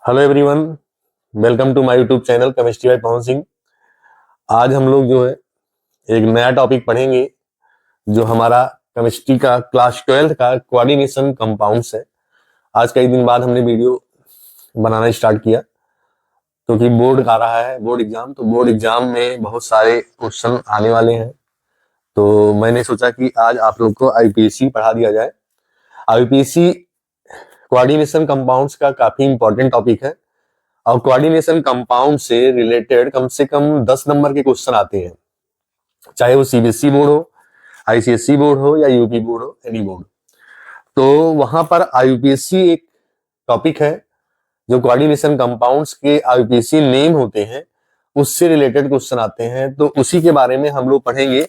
Hello everyone, welcome to my YouTube channel chemistry by Pawan Singh. आज हम लोग जो है एक नया टॉपिक पढ़ेंगे जो हमारा केमिस्ट्री का क्लास 12 का कोऑर्डिनेशन कंपाउंड्स है। आज कई दिन बाद हमने वीडियो बनाना स्टार्ट किया क्योंकि बोर्ड आ रहा है, बोर्ड एग्जाम। तो बोर्ड एग्जाम में बहुत सारे क्वेश्चन आने वाले हैं, तो मैंने सोचा कि आज आप लोग को आईपीएससी पढ़ा दिया जाए। आईपीएससी कोऑर्डिनेशन कंपाउंड्स का काफी इंपॉर्टेंट टॉपिक है और कोऑर्डिनेशन कंपाउंड से रिलेटेड कम से कम 10 नंबर के क्वेश्चन आते हैं, चाहे वो सीबीएसई बोर्ड हो, आईसीएसई बोर्ड हो या यूपी बोर्ड हो, एनी बोर्ड। तो वहां पर आईयूपीएससी एक टॉपिक है जो कोऑर्डिनेशन कंपाउंड्स के आईयूपीएससी नेम होते हैं, उससे रिलेटेड क्वेश्चन आते हैं, तो उसी के बारे में हम लोग पढ़ेंगे।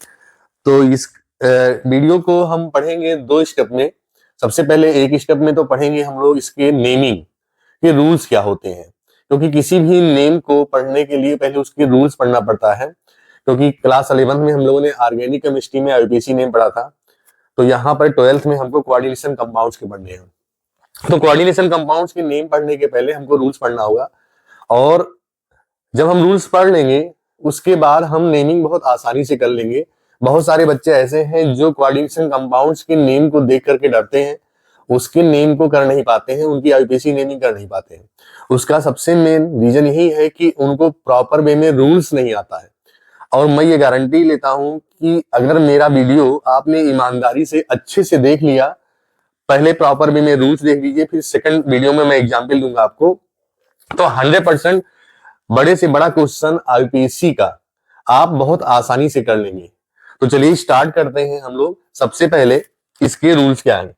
तो इस वीडियो को हम पढ़ेंगे 2 स्टेप में। सबसे पहले एक स्टेप में तो पढ़ेंगे हम लोग इसके नेमिंग के रूल्स क्या होते हैं, क्योंकि किसी भी नेम को पढ़ने के लिए पहले उसके रूल्स पढ़ना पड़ता है। क्योंकि क्लास 11 में हम लोगों ने ऑर्गेनिक केमिस्ट्री में आईयूपीएससी नेम पढ़ा था, तो यहाँ पर 12th में हमको कोऑर्डिनेशन कंपाउंड्स के पढ़ने हैं। तो कोऑर्डिनेशन कंपाउंड्स के नेम पढ़ने के पहले हमको रूल्स पढ़ना होगा, और जब हम रूल्स पढ़ लेंगे उसके बाद हम नेमिंग बहुत आसानी से कर लेंगे। बहुत सारे बच्चे ऐसे हैं जो कोऑर्डिनेशन कंपाउंड्स के नेम को देख करके डरते हैं, उसके नेम को कर नहीं पाते हैं, उनकी आईयूपीएससी नेमिंग कर नहीं पाते हैं। उसका सबसे मेन रीजन यही है कि उनको प्रॉपर वे में रूल्स नहीं आता है। और मैं ये गारंटी लेता हूं कि अगर मेरा वीडियो आपने ईमानदारी से अच्छे से देख लिया, पहले प्रॉपर वे में रूल्स देख लीजिए, फिर सेकंड वीडियो में मैं एग्जाम्पल दूंगा आपको, तो 100% बड़े से बड़ा क्वेश्चन आईयूपीएससी का आप बहुत आसानी से कर लेंगे। तो चलिए स्टार्ट करते हैं हम लोग। सबसे पहले इसके रूल्स क्या है,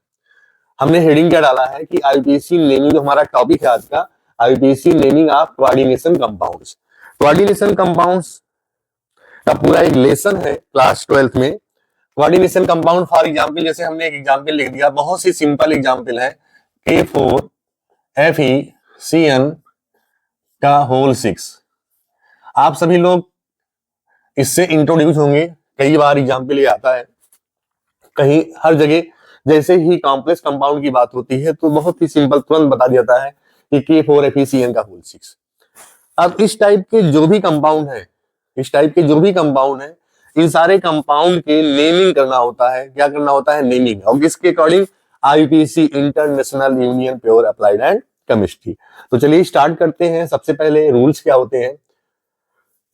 हमने हेडिंग क्या डाला है कि आईयूपीएससी नेमिंग, जो हमारा टॉपिक है आज का, आईयूपीएससी naming of coordination compounds. Coordination compounds का पूरा एक लेसन है क्लास 12th में। कोऑर्डिनेशन कंपाउंड फॉर एग्जांपल, जैसे हमने एक एग्जांपल लिख दिया, बहुत सी सिंपल एग्जांपल है, K4FeCN का होल 6। आप सभी लोग इससे इंट्रोड्यूस होंगे, कई बार एग्जांपल ये आता है कहीं हर जगह। जैसे ही कॉम्प्लेक्स कंपाउंड की बात होती है तो बहुत ही सिंपल तुरंत बता दिया जाता है कि K4FeCN का होल 6। अब इस टाइप के जो भी कंपाउंड है, इन सारे कंपाउंड के नेमिंग करना होता है। क्या करना होता है? नेमिंग। और किसके according? आईयूपीएससी, international union pure applied and chemistry. तो चलिए स्टार्ट करते हैं। सबसे पहले रूल्स क्या होते हैं,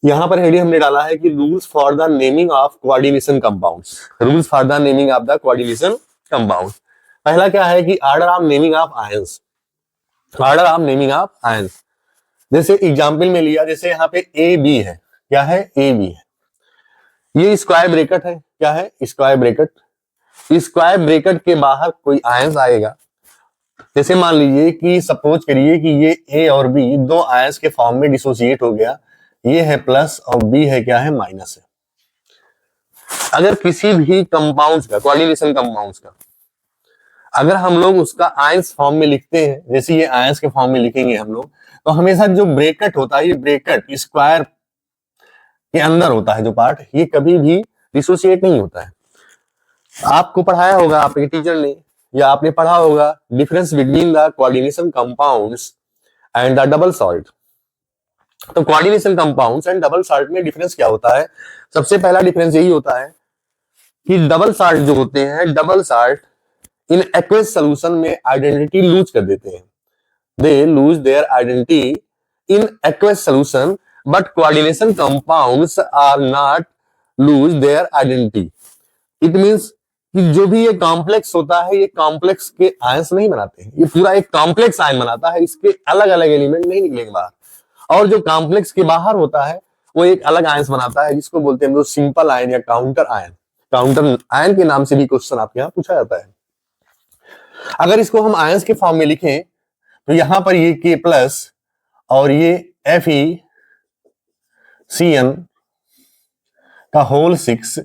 यहां पर हेडिंग हमने डाला है कि rules for the naming of coordination compounds. Rules for the naming of the coordination compound. पहला क्या है कि order of naming of ions. Order of naming of ions, जैसे एग्जांपल में लिया, जैसे यहाँ पे ए बी है। क्या है? ए बी है। ये स्क्वायर ब्रैकेट है। क्या है? Square bracket. स्क्वायर ब्रैकेट के बाहर कोई आयंस आएगा। जैसे मान लीजिए कि सपोज करिए कि ये ए और बी दो आयंस के फॉर्म में डिसोसिएट हो गया। ये है प्लस और बी है क्या है? माइनस है। अगर किसी भी कंपाउंड्स का, कोऑर्डिनेशन कंपाउंड्स का, अगर हम लोग उसका आयंस फॉर्म में लिखते हैं, जैसे ये आयंस के फॉर्म में लिखेंगे हम लोग, तो हमेशा जो ब्रैकेट होता है, ये ब्रैकेट स्क्वायर के अंदर होता है जो पार्ट, ये कभी भी डिसोसिएट नहीं होता है। आपको पढ़ाया होगा आपके टीचर ने, या आपने पढ़ा होगा difference between the coordination compounds and the double salt. तो coordination compounds and double salt में डिफरेंस क्या होता है? सबसे पहला डिफरेंस यही होता है कि डबल सॉल्ट जो होते हैं, double salt in aqueous solution में आइडेंटिटी लूज कर देते हैं। They lose their identity in aqueous solution, but coordination compounds are not lose their identity. It means कि जो भी ये कॉम्प्लेक्स होता है, ये कॉम्प्लेक्स के आयंस नहीं बनाते हैं, ये पूरा एक कॉम्प्लेक्स आयन बनाता है, इसके अलग अलग एलिमेंट नहीं निकलेंगे बाहर। और जो कॉम्प्लेक्स के बाहर होता है वो एक अलग आयंस बनाता है, जिसको बोलते हैं सिंपल आयन या काउंटर आयन। काउंटर आयन के नाम से भी क्वेश्चन आपके यहाँ पूछा जाता है। अगर इसको हम आयंस के फॉर्म में लिखें तो यहां पर ये K प्लस और ये FeCN का होल 6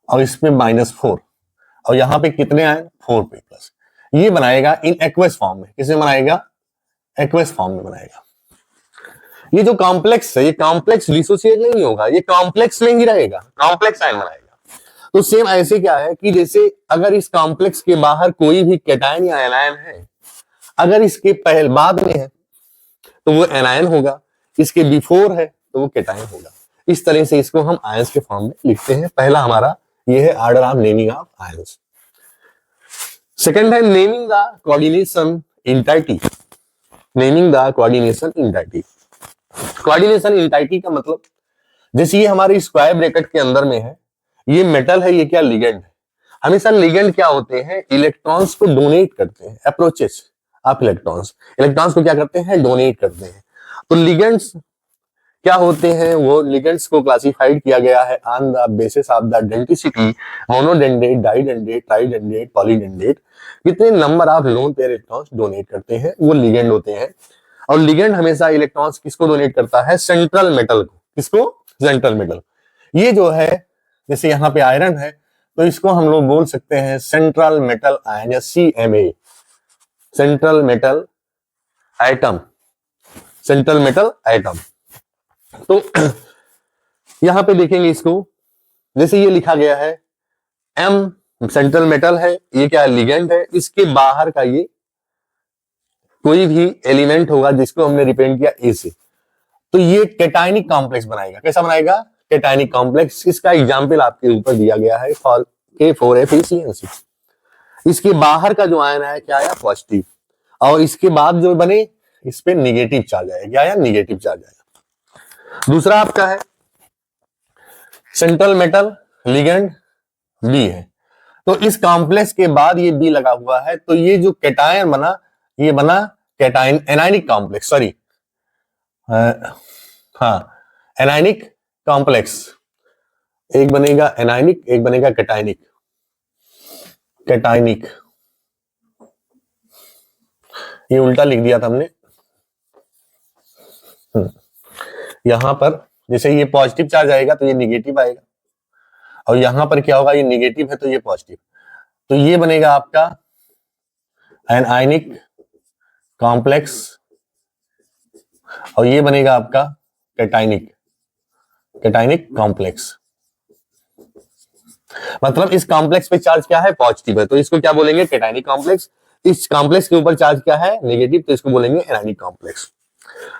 और इसमें -4, और यहां पे कितने आए? 4 P प्लस। ये बनाएगा इन एक्वस फॉर्म में। किसमें बनाएगा? एक्वस फॉर्म में बनाएगा। ये जो कॉम्प्लेक्स है, ये कॉम्प्लेक्स डिसोसिएट नहीं होगा, ये कॉम्प्लेक्स में ही रहेगा, कॉम्प्लेक्स आयन बनाएगा। तो सेम ऐसे क्या है कि जैसे अगर इस कॉम्प्लेक्स के बाहर कोई भी कैटायन या एनायन है, अगर इसके पहले बाद में है, तो वो एनायन होगा, इसके बिफोर है तो वो केटायन होगा। इस तरह से इसको हम आयंस के फॉर्म में लिखते हैं। पहला हमारा ये है order of naming of ions. Second है naming the coordination entity. Naming the coordination entity. Coordination entity का मतलब, जैसे ये हमारे स्क्वायर ब्रैकेट के अंदर में है, ये मेटल है, ये क्या लिगेंड है। हमेशा लिगेंड क्या होते हैं, इलेक्ट्रॉन्स को डोनेट करते हैं, अप्रोचेस ऑफ इलेक्ट्रॉन्स, इलेक्ट्रॉन्स को क्या करते हैं, डोनेट करते हैं। तो लिगेंड्स क्या होते हैं, वो लिगेंड्स को क्लासिफाइड किया गया है on the basis of the density, monodentate, didentate, tridentate, polydentate, कितने number of lone pair electrons donate करते हैं, वो लिगेंड होते हैं। और लिगेंड हमेशा इलेक्ट्रॉन्स किसको डोनेट करता है, सेंट्रल मेटल को। किसको, सेंट्रल मेटल। ये जो है, जैसे यहाँ पे आयरन है, तो इसको हम लोग बोल सकते हैं सेंट्रल मेटल आयन या CMA, central metal atom, central metal atom. तो यहां पे देखेंगे इसको, जैसे ये लिखा गया है M सेंट्रल मेटल है, ये क्या है, लिगेंड है। इसके बाहर का ये कोई भी एलिमेंट होगा जिसको हमने रिप्रेजेंट किया A से, तो ये कैटायनिक कॉम्प्लेक्स बनाएगा। कैसा बनाएगा, कैटायनिक कॉम्प्लेक्स। इसका एग्जाम्पल आपके ऊपर दिया गया है, K4FeCN6। इसके बाहर का जो आयन है क्या आया, पॉजिटिव, और इसके बाद जो बने इस पे निगेटिव चार्ज आएगा। क्या आया, निगेटिव चार्ज आएगा। दूसरा आपका है सेंट्रल मेटल लिगेंड B है, तो इस कॉम्प्लेक्स के बाद ये B लगा हुआ है, तो ये जो कैटायन बना, ये बना कैटायन एनायनिक कॉम्प्लेक्स, सॉरी हाँ एनायनिक कॉम्प्लेक्स। एक बनेगा एनायनिक, एक बनेगा कैटायनिक, कैटायनिक। ये उल्टा लिख दिया था हमने। यहां पर जैसे ये पॉजिटिव चार्ज आएगा तो ये निगेटिव आएगा, और यहां पर क्या होगा, ये निगेटिव है तो ये पॉजिटिव, तो ये बनेगा आपका एनायनिक कॉम्प्लेक्स, और ये बनेगा आपका कैटायनिक, कैटायनिक कॉम्प्लेक्स। मतलब इस कॉम्प्लेक्स पे चार्ज क्या है, पॉजिटिव है, तो इसको क्या बोलेंगे, कैटायनिक कॉम्प्लेक्स। इस कॉम्प्लेक्स के ऊपर चार्ज क्या है, नेगेटिव, तो इसको बोलेंगे एनायनिक कॉम्प्लेक्स।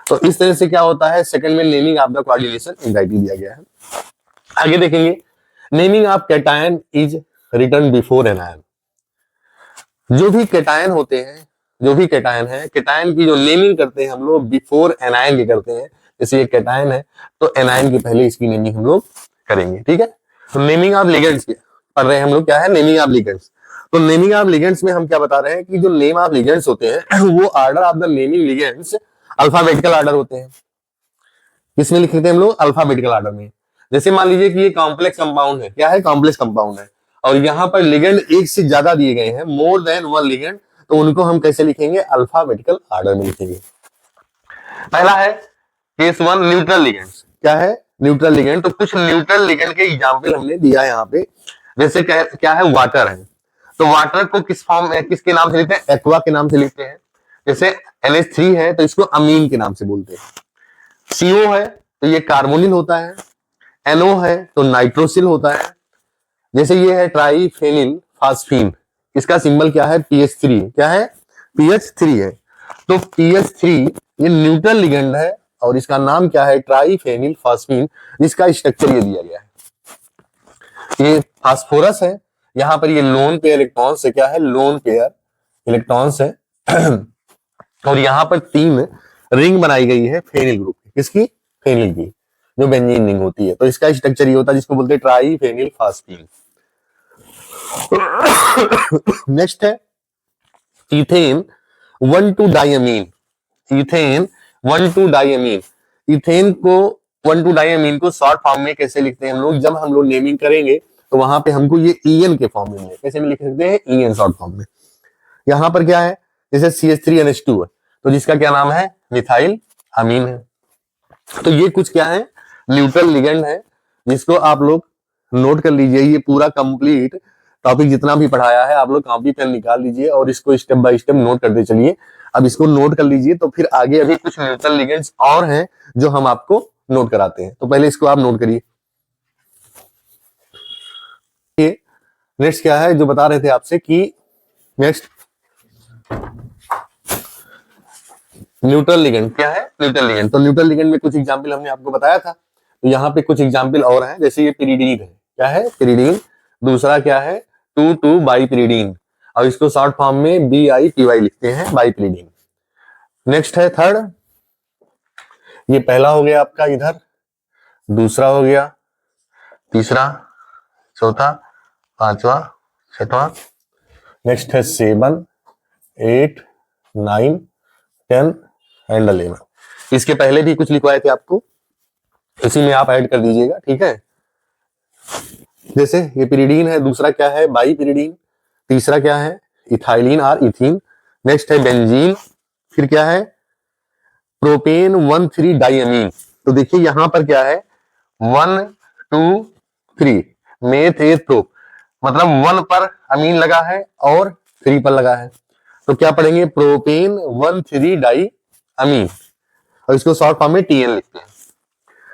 तो इस तरह से क्या होता है, सेकंड में naming of the coordination entity दिया गया है। आगे देखेंगे, naming of cation is written before anion. जो भी कैटायन होते हैं, जो भी कैटायन है, कैटायन की जो नेमिंग करते हैं हम लोग बिफोर एनायन की करते हैं। जैसे ये कैटायन है तो एनायन के पहले इसकी नेमिंग हम लोग करेंगे, ठीक है। तो नेमिंग ऑफ लिगेंड्स पढ़ रहे हैं हम लोग, क्या है, नेमिंग ऑफ लिगेंड्स। तो नेमिंग ऑफ लिगेंड्स में हम क्या बता रहे हैं कि जो नेम ऑफ लिगेंड्स होते हैं वो order of the naming ligands alphabetical order होते हैं। किसमें लिख रहे थे हम लोग, अल्फाबेटिकल ऑर्डर में। जैसे मान लीजिए कि ये कॉम्प्लेक्स कंपाउंड है, क्या है, कॉम्प्लेक्स कंपाउंड है, और यहाँ पर लिगेंड एक से ज्यादा दिए गए हैं, मोर देन वन लिगेंड, तो उनको हम कैसे लिखेंगे, अल्फाबेटिकल ऑर्डर में लिखेंगे। पहला है केस 1 न्यूट्रल लिगेंड्स। क्या है, न्यूट्रल लिगेंड। तो कुछ न्यूट्रल लिगेंड के एग्जांपल हमने दिया है यहाँ पे। जैसे क्या है, वाटर है, तो वाटर को किस फॉर्म में, किसके नाम से लिखते हैं, एक्वा के नाम से लिखते हैं। जैसे NH3 है तो इसको अमीन के नाम से बोलते हैं। CO है तो ये कार्बोनिल होता है। NO है तो नाइट्रोसिल होता है। जैसे ये है ट्राइफेनिल फास्फीन, इसका सिंबल क्या है, PH3। क्या है, PH3 है। तो PH3 ये न्यूट्रल लिगेंड है और इसका नाम क्या है, ट्राइफेनिल फास्फीन, जिसका स्ट्रक्चर ये दिया गया है। ये फास्फोरस है, यहां पर ये लोन पेयर इलेक्ट्रॉन्स है, क्या है, लोन पेयर इलेक्ट्रॉन्स है। और यहां पर 3 रिंग बनाई गई है फेनिल ग्रुप की। किसकी, फेनिल की, जो बेंजीन रिंग होती है। तो इसका स्ट्रक्चर ये होता है जिसको बोलते हैं ट्राइफेनिल फास्फीन। नेक्स्ट है इथेन 1,2-डाइअमीन। इथेन 1,2-डाइअमीन। इथेन को 1,2-डाइअमीन को शॉर्ट फॉर्म में कैसे लिखते हैं हम लोग, जब हम लोग नेमिंग करेंगे तो वहां पे हमको ये EN के फॉर्म में, कैसे में लिख सकते हैं, EN शॉर्ट फॉर्म में। यहां पर क्या है, जैसे CH3NH2 है तो जिसका क्या नाम है, मिथाइल अमीन है। तो ये कुछ क्या है, न्यूट्रल लिगेंड है, जिसको आप लोग नोट कर लीजिए। ये पूरा कंप्लीट टॉपिक जितना भी पढ़ाया है आप लोग कॉपी पेन निकाल लीजिए और इसको स्टेप बाय स्टेप नोट करते चलिए। अब इसको नोट कर लीजिए, तो फिर आगे अभी कुछ न्यूट्रल लिगेंड्स और हैं जो हम आपको नोट कराते हैं। तो पहले इसको आप नोट करिए। नेक्स्ट क्या है, जो बता रहे थे आपसे कि नेक्स्ट न्यूट्रल लिगेंड क्या है? Neutral ligand. तो न्यूट्रल लिगेंड में कुछ एग्जांपल हमने आपको बताया था, तो यहाँ पे कुछ एग्जांपल और हैं, जैसे ये पिरिडीन है, क्या है? पिरिडीन। दूसरा क्या है? 2,2 बाइपिरिडीन, और इसको शॉर्ट फॉर्म में BIPY लिखते हैं, बाइपिरिडीन। नेक्स्ट है थर्ड, ये पहला हो गया आपका इधर, दूसरा हो गया, तीसरा, चौथा, पांचवा, छठवां। नेक्स्ट है 7, 8, 9, 10 एंड 11। इसके पहले भी कुछ लिखवाए थे आपको, इसी में आप ऐड कर दीजिएगा, ठीक है। जैसे ये पिरिडीन है, दूसरा क्या है? बाइपिरिडीन। तीसरा क्या है? इथाइलिन और इथीन। नेक्स्ट है बेंजीन। फिर क्या है? प्रोपेन 1,3 डाइअमीन। तो देखिए यहां पर क्या है? 1, 2, 3 मेथ एथ प्रोप, मतलब 1 पर अमीन लगा है और 3 पर लगा है, तो क्या पढ़ेंगे? प्रोपेन 1,3 डाई अमीन, और इसको शॉर्ट फॉर्म में TN लिखते हैं।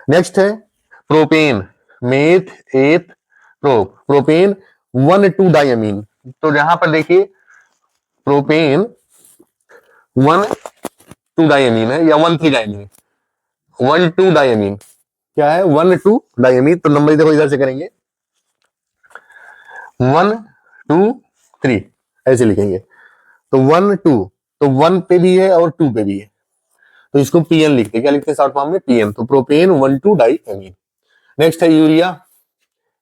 नेक्स्ट है propane meth eth prop, propane 1,2 diamine. तो यहां पर देखिए प्रोपेन 1,2 डाइअमीन है या 1,3 डाइअमीन, 1,2 डाइअमीन क्या है? 1,2 डाइअमीन। तो नंबर देखो इधर से करेंगे, 1, 2, 3 ऐसे लिखेंगे। तो 1, 2, तो 1 पे भी है और 2 पे भी है, तो इसको PN लिखते हैं। क्या लिखते हैं शॉर्ट फॉर्म में? PN। तो प्रोपेन 1,2 डाइअमीन। नेक्स्ट है यूरिया,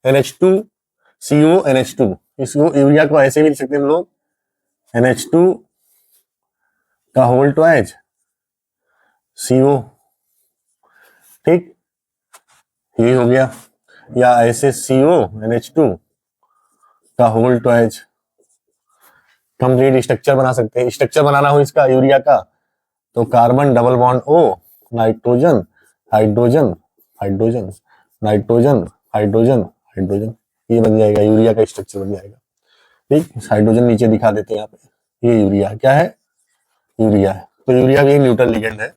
NH2CO NH2। इसको यूरिया को ऐसे भी लिख सकते हैं हम लोग, NH2 का होल ट्वाइस CO, ठीक, ये हो गया। या ऐसे CO NH2 का होल ट्वाइस, कंप्लीट स्ट्रक्चर बना सकते हैं। स्ट्रक्चर बनाना हो इसका यूरिया का, तो carbon double bond O, nitrogen hydrogen, hydrogen nitrogen hydrogen hydrogen, ये बन जाएगा, यूरिया का स्ट्रक्चर बन जाएगा, ठीक। हाइड्रोजन नीचे दिखा देते हैं यहाँ पे, ये यूरिया क्या है? यूरिया है। तो यूरिया भी न्यूट्रल लिगेंड है।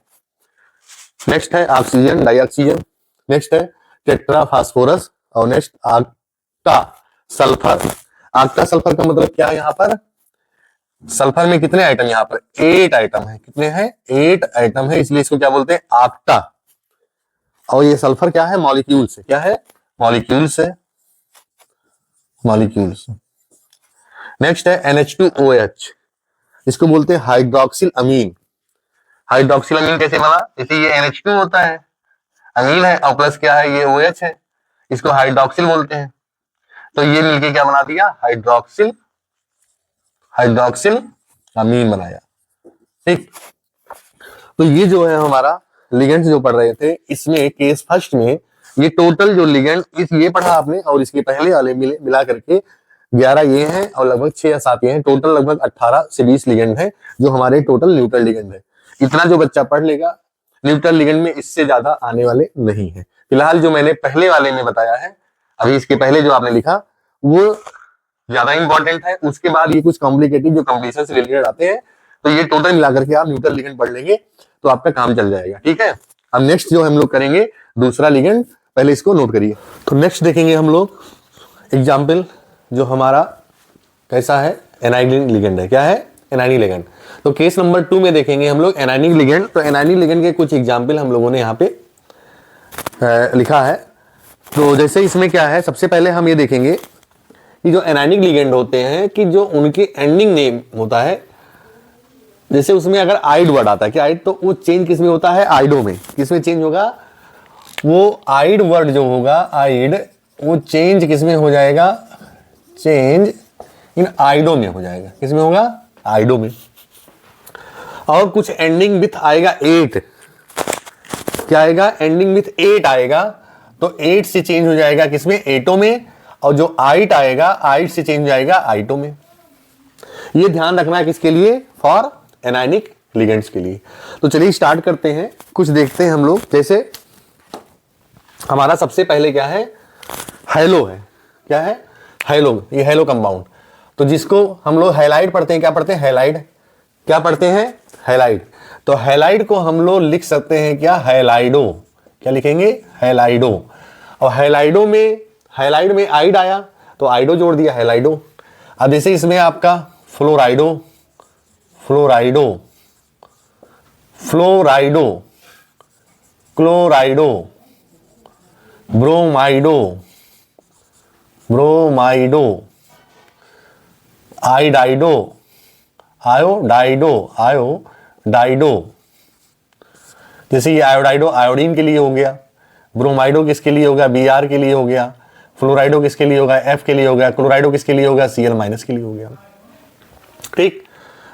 नेक्स्ट है ऑक्सीजन डाइऑक्सीजन। नेक्स्ट है टेट्रा फास्फोरस, और next octa sulphur. Octa sulphur का मतलब क्या है? यहाँ पर सल्फर में कितने आइटम? यहाँ पर 8 आइटम है। कितने हैं? 8 आइटम है, इसलिए इसको क्या बोलते हैं? आक्टा। और ये सल्फर क्या है? मॉलिक्यूल से, क्या है? मॉलिक्यूल से, मॉलिक्यूल से। नेक्स्ट है NH2OH, इसको बोलते हैं हाइड्रोक्सिल अमीन। हाइड्रोक्सिल अमीन कैसे बना? जैसे ये NH2 होता है, अमीन है, और प्लस क्या है? ये OH है, इसको हाइड्रोक्सिल बोलते हैं। तो ये मिलके क्या बना दिया? हाइड्रोक्सिल, हाइड्रोक्सिल अमीन बनाया, ठीक। तो ये जो है हमारा लिगेंड जो पढ़ रहे थे, इसमें केस फर्स्ट में ये टोटल जो लिगेंड इस ये पढ़ा आपने, और इसके पहले वाले मिला करके 11 ये हैं, और लगभग 6 या 7 ये हैं, टोटल लगभग 18 से 20 लिगेंड है जो हमारे टोटल न्यूट्रल लिगेंड है। इतना जो बच्चा पढ़ लेगा न्यूट्रल लिगेंड में, इससे ज्यादा आने वाले नहीं है। फिलहाल जो मैंने पहले वाले में बताया है, अभी इसके पहले जो आपने लिखा वो ज्यादा इंपॉर्टेंट है। उसके बाद ये कुछ कॉम्प्लिकेटेड जो कंप्लीशन से रिलेटेड आते हैं, तो ये टोटल मिलाकर के आप न्यूट्रल लिगेंड पढ़ लेंगे तो आपका काम चल जाएगा, ठीक है। अब नेक्स्ट जो हम लोग करेंगे दूसरा लिगेंड, पहले इसको नोट करिए। तो नेक्स्ट देखेंगे हम लोग एग्जाम्पल जो हमारा कैसा है? एनायनिक लिगेंड है। क्या है? Anionic ligand. तो केस नंबर 2 में देखेंगे हम लोग एनायनिक लिगेंड। तो एनायनिक लिगेंड के कुछ एग्जाम्पल हम लोगों ने यहाँ पे लिखा है। तो जैसे इसमें क्या है, सबसे पहले हम ये देखेंगे कि जो एनायनिक लिगेंड होते हैं कि जो उनके एंडिंग नेम होता है, जैसे उसमें अगर आइड वर्ड आता है, क्या आइड, तो वो चेंज किस में होता है? आइडो में। किस में चेंज होगा? वो आइड वर्ड जो होगा, आइड, वो चेंज किस में हो जाएगा? चेंज इन आइडो में हो जाएगा। किस में होगा? आइडो में। और कुछ एंडिंग विथ आएगा 8, क्या आएगा? एंडिंग विथ 8 आएगा, तो 8 से चेंज हो जाएगा किसमें? एटो में। और जो आइट आएगा, आइट से चेंज हो जाएगा आइटो में। ये ध्यान रखना है किसके लिए? फॉर एनायनिक लिगेंड्स के लिए। तो चलिए स्टार्ट करते हैं, कुछ देखते हैं हम लोग। जैसे हमारा सबसे पहले क्या है? हैलो है। क्या है? हैलो। ये हैलो कंपाउंड, तो जिसको हम लोग हैलाइड पढ़ते हैं। क्या पढ़ते हैं? हैलाइड। क्या पढ़ते हैं? हैलाइड। तो हैलाइड को हम लोग लिख सकते हैं क्या? हैलाइडो। क्या लिखेंगे? हैलाइडो। और हैलाइडो में, हैलाइड में आइड आया तो आइडो जोड़ दिया, हैलाइडो। अब जैसे इसमें आपका फ्लोराइडो, फ्लोराइडो, फ्लोराइडो, क्लोराइडो, ब्रोमाइडो, ब्रोमाइडो, आइडाइडो, आयोडाइडो, आयोडाइडो। जैसे ये आयोडाइडो आयोडीन के लिए हो गया, ब्रोमाइडो किसके लिए होगा, Br के लिए हो गया, फ्लोराइडो किसके लिए होगा, F के लिए हो गया, क्लोराइडो किसके लिए होगा, Cl- के लिए हो गया। ठीक,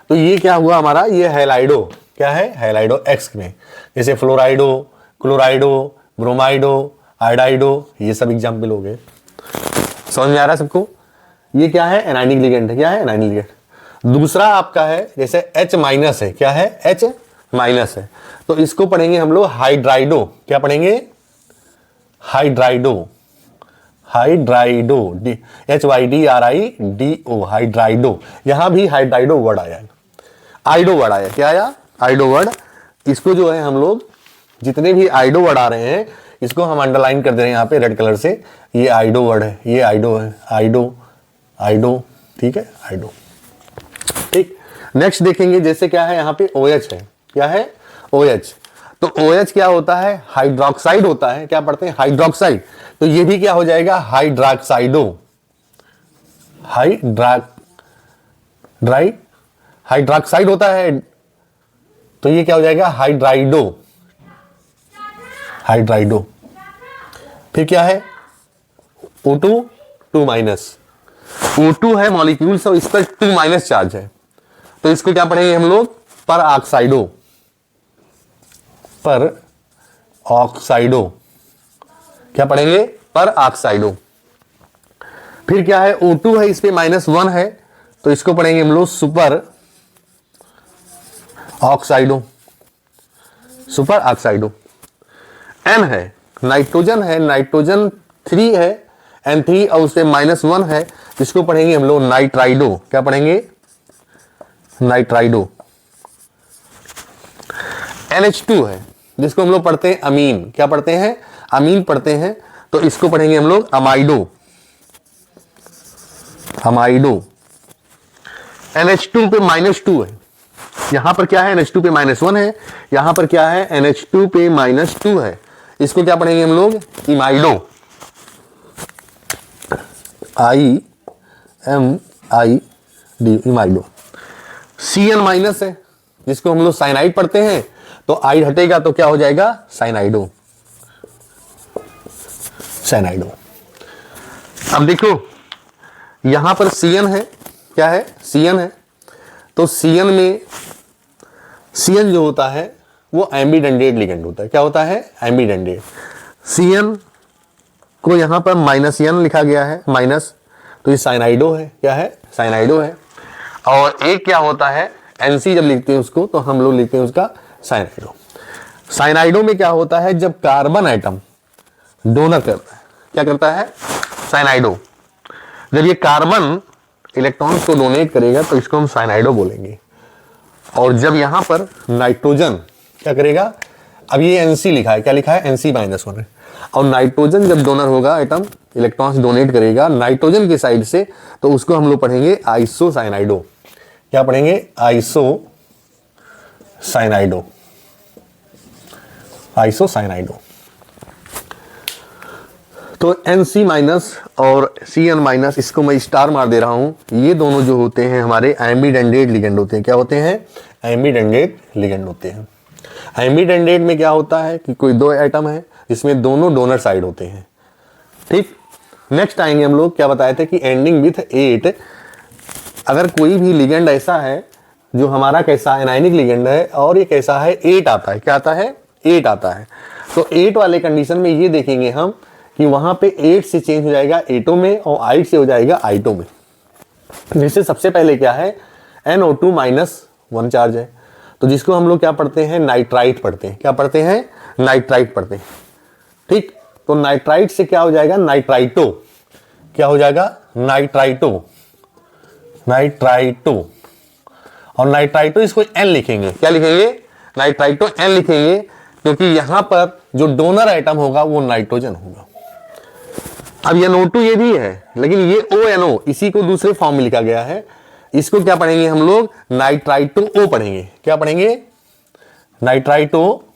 तो ये क्या हुआ हमारा, ये हैलाइडो, क्या है, हैलाइडो X में। जैसे फ्लोराइडो, क्लोराइडो, ब्रोमाइडो, आयोडाइडो, ये सब एग्जाम्पल हो गए। समझ में आ रहा है सबको। ये क्या है, एनायनिक लिगेंड है। क्या है, एनायनिक लिगेंड। दूसरा आपका है जैसे H- है, क्या है, H- है, तो इसको पढ़ेंगे हम लोग हाइड्राइडो। क्या पढ़ेंगे, हाइड्राइडो, हाइड्राइडो, HYDRIDO, हाइड्राइडो। यहां भी हाइड्राइडो वर्ड आया है, आइडो वर्ड आया। क्या आया, आइडो वर्ड। इसको जो है हम लोग जितने भी आइडो वर्ड आ रहे हैं इसको हम अंडरलाइन कर दे रहे हैं यहाँ पे रेड कलर से। ये आइडो वर्ड है, ये आइडो है, आइडो, आइडो, ठीक है, आइडो। ठीक, नेक्स्ट देखेंगे जैसे क्या है यहाँ पे OH है। क्या है, OH। तो OH क्या होता है, हाइड्रोक्साइड होता है। क्या पढ़ते हैं, हाइड्रोक्साइड। तो ये भी क्या हो जाएगा, हाइड्रोक्साइडो, हाइड्रोक्साइड होता है, तो ये क्या हो जाएगा, हाइड्राइडो, हाइड्राइडो। फिर क्या है, O2 2-, O2 है मॉलिक्यूल्स और इस पर 2- चार्ज है, तो इसको क्या पढ़ेंगे हम लोग, पर ऑक्साइडो, पर ऑक्साइडो। क्या पढ़ेंगे, पर ऑक्साइडो। फिर क्या है, O2 है, इस पे -1 है, तो इसको पढ़ेंगे हम लोग सुपर ऑक्साइडो, सुपर ऑक्साइडो। N है, नाइट्रोजन है, नाइट्रोजन 3 है, N3 और उससे -1 है, इसको पढ़ेंगे हम लोग नाइट्राइडो। क्या पढ़ेंगे, नाइट्राइडो। NH2 है, जिसको हम लोग पढ़ते हैं अमीन। क्या पढ़ते हैं, अमीन पढ़ते हैं, तो इसको पढ़ेंगे हम लोग अमाइडो, अमाइडो। NH2 पे -2 है, यहां पर क्या है, NH2 पे -1 है, यहां पर क्या है, NH2 पे -2 है, इसको क्या पढ़ेंगे हम लोग, इमाइडो, IMID, इमाइडो। Cn- है, जिसको हम लोग साइनाइड पढ़ते हैं, तो आइड हटेगा तो क्या हो जाएगा, साइनाइडो, साइनाइडो। अब देखो यहां पर Cn है, क्या है, Cn है, तो Cn में Cn जो होता है वो एम्बीडेंडेट लिगेंड होता है। क्या होता है, एम्बीडेंडेट। Cn को यहां पर -n लिखा गया है, माइनस, तो ये साइनाइडो है। क्या है, साइनाइडो है। और एक क्या होता है, NC जब लिखते हैं उसको तो हम लोग लिखते हैं उसका साइनाइडो। साइनाइडो में क्या होता है, जब कार्बन एटम डोनर करता है, क्या करता है, साइनाइडो। जब ये कार्बन इलेक्ट्रॉन्स को डोनेट करेगा तो इसको हम साइनाइडो बोलेंगे। और जब यहां पर नाइट्रोजन क्या करेगा, अब ये NC लिखा है, क्या लिखा है, NC-1 है, और नाइट्रोजन जब डोनर होगा, एटम इलेक्ट्रॉन्स डोनेट करेगा नाइट्रोजन की साइड से, तो उसको हम लोग पढ़ेंगे आइसोसाइनाइडो। क्या पढ़ेंगे, आइसोसाइनाइडो, आइसोसाइनाइडो। तो NC- और Cn- इसको मैं स्टार मार दे रहा हूं, ये दोनों जो होते हैं हमारे एम्बीडेंडेट लिगेंड होते हैं। क्या होते हैं, एम्बीडेंडेट लिगेंड होते हैं। एम्बीडेंडेट में क्या होता है कि कोई दो एटम है जिसमें दोनों डोनर साइड होते हैं। ठीक, नेक्स्ट आएंगे हम लोग, क्या बताए थे कि एंडिंग विथ 8। अगर कोई भी लिगेंड ऐसा है जो हमारा कैसा एनायनिक लिगेंड है और ये कैसा है, 8 आता है। क्या आता है, 8 आता है। तो 8 वाले कंडीशन में ये देखेंगे हम कि वहां पे 8 से चेंज हो जाएगा एटो में और 8 से हो जाएगा आइटो में। जिससे सबसे पहले क्या है, NO2-1 चार्ज है, तो जिसको हम लोग क्या पढ़ते हैं, नाइट्राइट पढ़ते हैं। क्या पढ़ते हैं, नाइट्राइट पढ़ते हैं। ठीक, तो नाइट्राइट से क्या हो जाएगा, नाइट्राइटो। क्या हो जाएगा, नाइट्राइटो, नाइट्राइटो। और नाइट्राइटो इसको N लिखेंगे। क्या लिखेंगे, नाइट्राइटो N लिखेंगे, क्योंकि यहां पर जो डोनर एटम होगा वो नाइट्रोजन होगा। अब ये NO2 ये भी है, लेकिन ये ONO इसी को दूसरे फॉर्म में लिखा गया है। इसको क्या पढ़ेंगे हम लोग, नाइट्राइटो O पढ़ेंगे। क्या पढ़ेंगे, नाइट्राइटो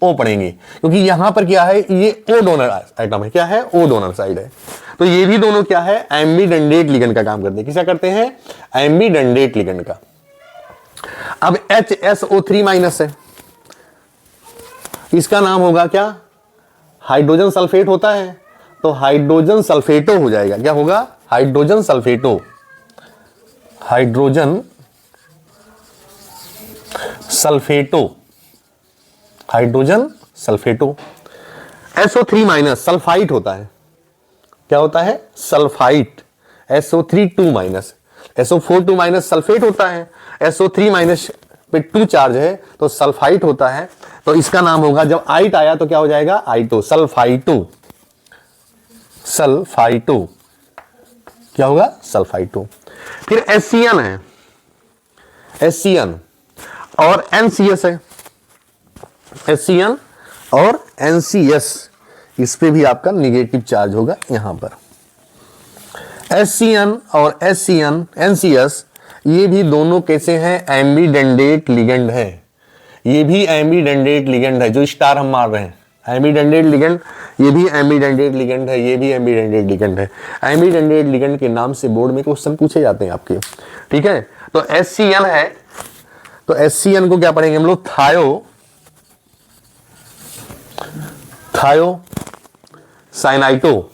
ओ पढ़ेंगे, क्योंकि यहां पर क्या है, ये ओ डोनर आइटम है। क्या है? ओ डोनर साइड है। तो ये भी दोनों क्या है, एम्बीडेंडेट लिगेंड का काम करते हैं। किसका करते हैं? एम्बीडेंडेट लिगेंड का। अब HSO3 माइनस है, इसका नाम होगा क्या? हाइड्रोजन सल्फेट होता है, तो हाइड्रोजन सल्फेटो हो जाएगा। क्या होगा? Hydrogen सल्फेटो। Hydrogen सल्फेटो, hydrogen सल्फेटो। SO3 minus sulphite होता है। क्या होता है? Sulphite. SO3 2 minus, SO4 2 minus sulphate होता है, SO3 माइनस पे 2 चार्ज है तो सल्फाइट होता है। तो इसका नाम होगा, जब आइट आया तो क्या हो जाएगा? आइटो, सल्फाइटो। सल्फाइटो क्या होगा? सल्फाइटो। फिर एससीएन है, एससीएन और एनसीएस है। एससीएन और एनसीएस, इस पे भी आपका निगेटिव चार्ज होगा यहां पर। एससीएन और एससीएन एनसीएस ये भी दोनों कैसे हैं? एम्बीडेंडेट लिगेंड है। ये भी एम्बीडेंडेट लिगेंड है, जो स्टार हम मार रहे हैं एम्बीडेंडेट लिगेंड। ये भी एम्बीडेंडेट लिगेंड है, ये भी एम्बीडेंडेट लिगेंड है। एम्बीडेंडेट लिगेंड के नाम से बोर्ड में क्वेश्चन पूछे जाते हैं आपके, ठीक है। तो एससीएन है, तो एससीएन को क्या पढ़ेंगे हम लोग? थायोसाइनाइटो,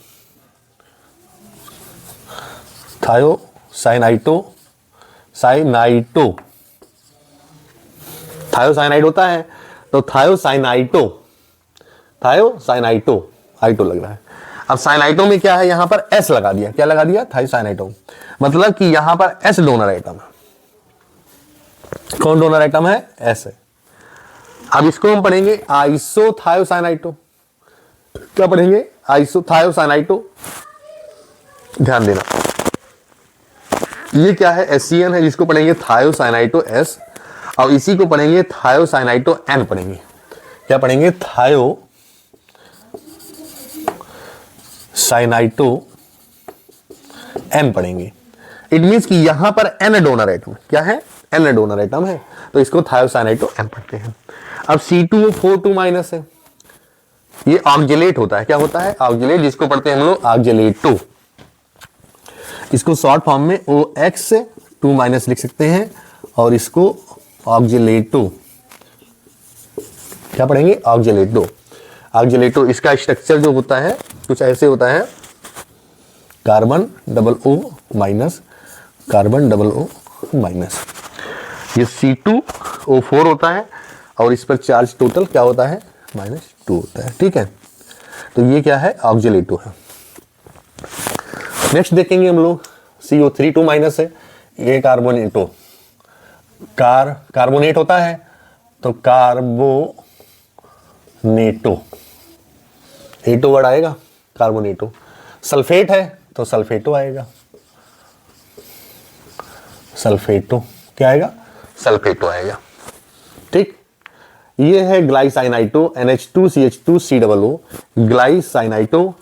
थायोसाइनाइट होता है, तो थायोसाइनाइटो आइटो लग रहा है। अब साइनाइटो में क्या है? यहां पर एस लगा दिया। क्या लगा दिया? थायोसाइनाइटो, मतलब कि यहां पर एस डोनर आइटम है। कौन डोनर आइटम है? एस है। अब इसको हम पढ़ेंगे आइसोथायोसाइनाइटो। क्या पढ़ेंगे? आइसोथायोसाइनाइटो। ध्यान देना, ये क्या है? एससीएन है, जिसको पढ़ेंगे थायोसाइनाइटो एस, और इसी को पढ़ेंगे थायोसाइनाइटो एन पढ़ेंगे। क्या पढ़ेंगे? थायोसाइनाइटो एन पढ़ेंगे। इट मींस कि यहां पर एन डोनर आइटम। क्या है? एन डोनर आइटम है, तो इसको थायोसाइनाइटो एन पढ़ते हैं। अब C2O4 2 माइनस है, ये ऑक्जेलेट होता है। क्या होता है? ऑक्जेलेट, जिसको पढ़ते हैं हम लोग ऑक्जेलेटो। इसको शॉर्ट फॉर्म में OX 2 माइनस लिख सकते हैं, और इसको ऑक्जेलेटो। क्या पढ़ेंगे? ऑक्जेलेटो। ऑक्जेलेटो, इसका स्ट्रक्चर जो होता है कुछ ऐसे होता है, carbon double O minus, carbon double O minus. ये C2O4 होता है, और इस पर चार्ज टोटल क्या होता है? -2 होता है, ठीक है। तो ये क्या है? ऑक्जेलेटो है। नेक्स्ट देखेंगे हम लोग, CO3 2 माइनस है, ये कार्बोनेटो। कार्बोनेट होता है, तो कार्बोनेटो, एटो वर्ड आएगा, कार्बोनेटो। सल्फेट है तो सल्फेटो आएगा, सल्फेटो। क्या आएगा? सल्फेटो आएगा, ठीक। ये है ग्लाइसाइनाइटो, NH2CH2COO, ग्लाइसाइनाइटो।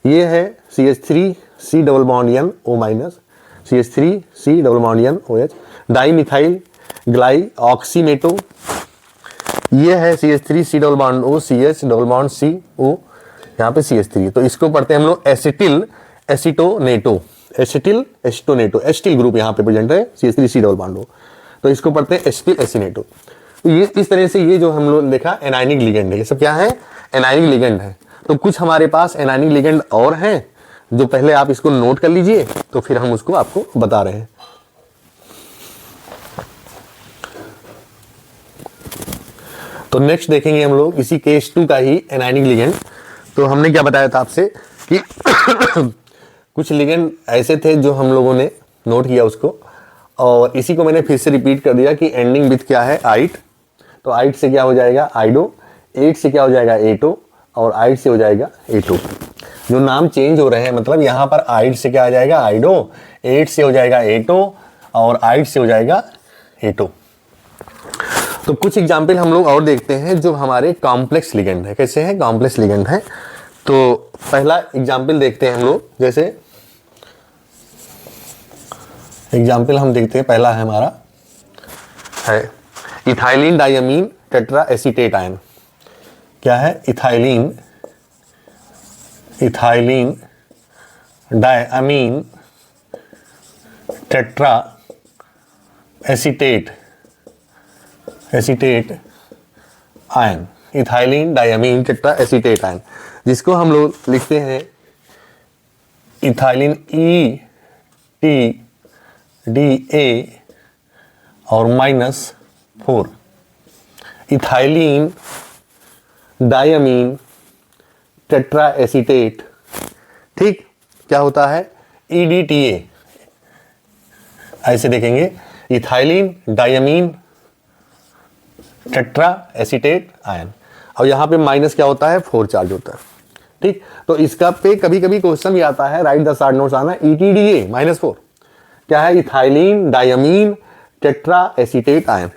ये है CH3C double bond N O minus, CH3C double bond N OH, dimethyl glyoximato. ये है CH3C double bond O CH double bond CO, यहाँ पे CH3। तो इसको पढ़ते हैं हम लोग एसिटिल एसिटोनेटो, एसिटिल एसिटोनेटो, एसिटिल ग्रुप यहाँ पे प्रेजेंट है, CH3C डबल बॉन्ड O, तो इसको पढ़ते हैं एसिटिल एसिनेटो। तो ये इस तरह से, ये जो हम लोग देखा एनायनिक लिगेंड है, ये सब क्या है? एनायनिक लिगेंड है। तो कुछ हमारे पास एनायनिक लिगेंड और हैं, जो पहले आप इसको नोट कर लीजिए, तो फिर हम उसको आपको बता रहे हैं। तो नेक्स्ट देखेंगे हम लोग इसी केस 2 का ही एनायनिक लिगेंड। तो हमने क्या बताया था आपसे कि कुछ लिगेंड ऐसे थे जो हम लोगों ने नोट किया उसको, और इसी को मैंने फिर से रिपीट कर दिया कि एंडिंग विथ क्या है? आइट। तो आइट से क्या हो जाएगा? आइडो, एट से क्या हो जाएगा? एटो, और आइट से हो जाएगा एटो। जो नाम चेंज हो रहे हैं, मतलब यहाँ पर आइट से क्या आ जाएगा? आइडो, एट से हो जाएगा एटो, और आइट से हो जाएगा एटो। तो कुछ एग्जाम्पल हम लोग और देखते हैं जो हमारे कॉम्प्लेक्स लिगेंड है। कैसे है? कॉम्प्लेक्स लिगेंड है। तो पहला एग्जाम्पल देखते हैं हम लोग, जैसे एग्जाम्पल हम देखते हैं, पहला है हमारा है ethylene diamine tetra acetate ion. क्या है? Ethylene diamine tetra acetate ion, ethylene diamine tetra acetate ion, जिसको हम लोग लिखते हैं इथाइलिन ETDA और -4, इथाइलिन डायमीन टेट्रा एसीटेट। ठीक, क्या होता है? EDTA, ऐसे देखेंगे, ethylene diamine tetra acetate ion, और यहां पे माइनस क्या होता है? 4 चार्ज होता है। ठीक, तो इसका पे कभी कभी क्वेश्चन भी आता है, राइट द शॉर्ट नोट्स आना, ETDA -4 क्या है? Ethylene diamine tetra acetate ion.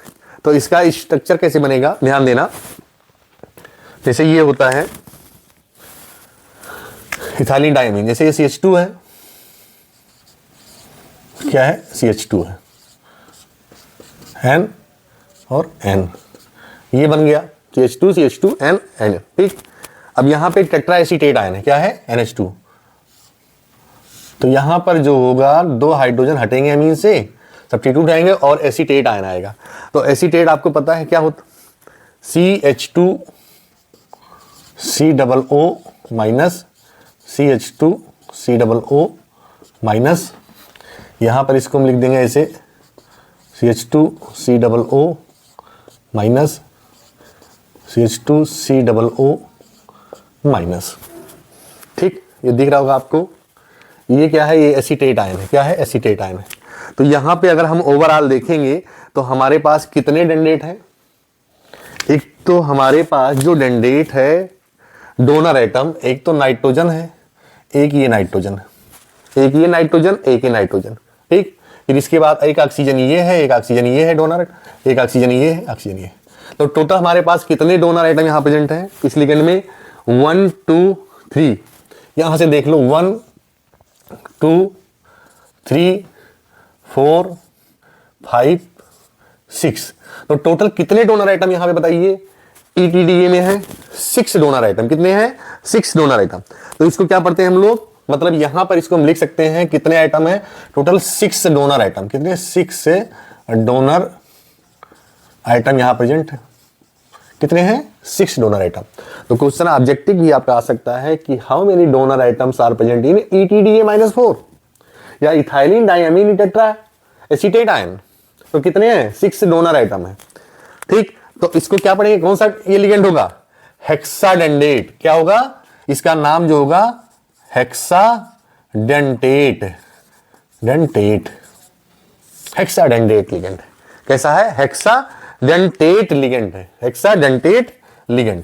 तो इसका स्ट्रक्चर कैसे बनेगा, ध्यान देना। जैसे ये होता है इथाइलिन डायमीन, जैसे ये CH2 है, क्या है? CH2 है, N और N, ये बन गया CH2 N N। ठीक, अब यहां पे टेट्रा एसीटेट आयन है, क्या है? NH2। तो यहां पर जो होगा, 2 हाइड्रोजन हटेंगे अमीन से, सब्स्टिट्यूट आएंगे और एसीटेट आयन आएगा। तो एसीटेट आपको पता है क्या होता? CH2 COO minus CH2 COO minus, यहां पर इसको हम लिख देंगे ऐसे CH2 COO minus CH2 COO minus. ठीक, ये दिख रहा होगा आपको। ये क्या है? ये एसीटेट आयन है। क्या है? एसीटेट आयन है। तो यहां पे अगर हम ओवरऑल देखेंगे तो हमारे पास कितने डेंडेट हैं? एक तो हमारे पास जो डेंडेट है डोनर एटम, एक तो नाइट्रोजन है, एक ये नाइट्रोजन है, एक ये नाइट्रोजन, एक ये नाइट्रोजन। ठीक, फिर इसके बाद एक ऑक्सीजन ये है, एक ऑक्सीजन ये है डोनर, एक ऑक्सीजन ये है, ऑक्सीजन ये। तो टोटल हमारे पास कितने डोनर एटम यहां प्रेजेंट हैं इस लिगेंड में? 1 2 3। यहां से देख लो, 1 2 3 4 5 6। तो टोटल कितने डोनर आइटम यहां पे बताइए? ETDA में है 6 डोनर आइटम। कितने हैं? 6 डोनर आइटम। तो इसको क्या पढ़ते हैं हम लोग? मतलब यहां पर इसको हम लिख सकते हैं, कितने आइटम है? Total 6 donor item. कितने? 6 डोनर आइटम यहां प्रेजेंट है। कितने हैं? 6 डोनर आइटम। तो क्वेश्चन ऑब्जेक्टिव भी आपका आ सकता है कि how many donor atoms are present in ETDA -4 या ethylene diamine tetra acetate ion. तो कितने हैं? 6 डोनर आइटम है। ठीक, तो इसको क्या पढ़ेंगे? कौन सा ये लिगेंड होगा? हेक्साडेंडेट। क्या होगा? इसका नाम जो होगा हेक्साडेंटेट, हेक्साडेंटेट लिगेंड। कैसा है? हेक्साडेंटेट लिगेंड है, हेक्साडेंटेट लिगेंड।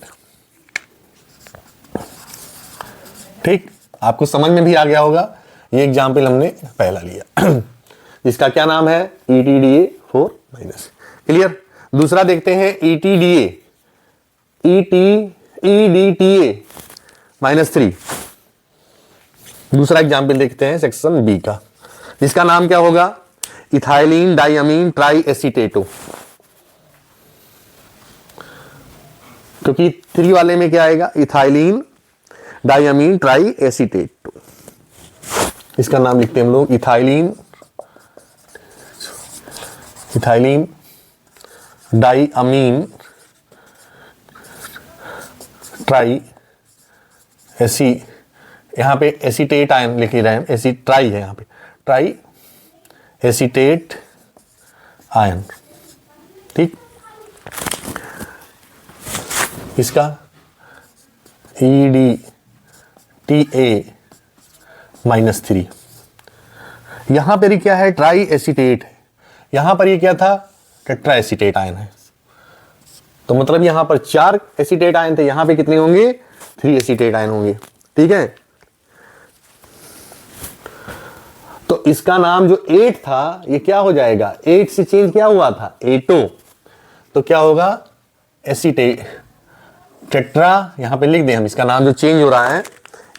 ठीक, आपको समझ में भी आ गया होगा। ये एग्जाम्पल हमने पहला लिया जिसका क्या नाम है? ETDA 4 minus. क्लियर? दूसरा देखते हैं EDTA -3। दूसरा एग्जाम्पल देखते हैं सेक्शन बी का, जिसका नाम क्या होगा? Ethylene diamine tri acetato. क्योंकि 3 वाले में क्या आएगा? Ethylene diamine tri acetato. इसका नाम लिखते हैं हम लोग इथाइलिन डायमीन ट्राई एसी, यहां पे एसीटेट आयन लिख रहे हैं, एसी ट्राई है, यहां पे ट्राई एसीटेट आयन। ठीक, इसका EDTA -3। यहां पर क्या है? ट्राई एसीटेट है। यहां पर ये क्या था? टेट्रा एसीटेट आयन है। तो मतलब यहां पर 4 एसीटेट आयन थे, यहां पे कितने होंगे? 3 एसीटेट आयन होंगे। ठीक है, तो इसका नाम जो 8 था, ये क्या हो जाएगा? 8 से चेंज क्या हुआ था? एटो। तो क्या होगा? एसीटेट टेट्रा, यहां पे लिख दें हम इसका नाम जो चेंज हो रहा है,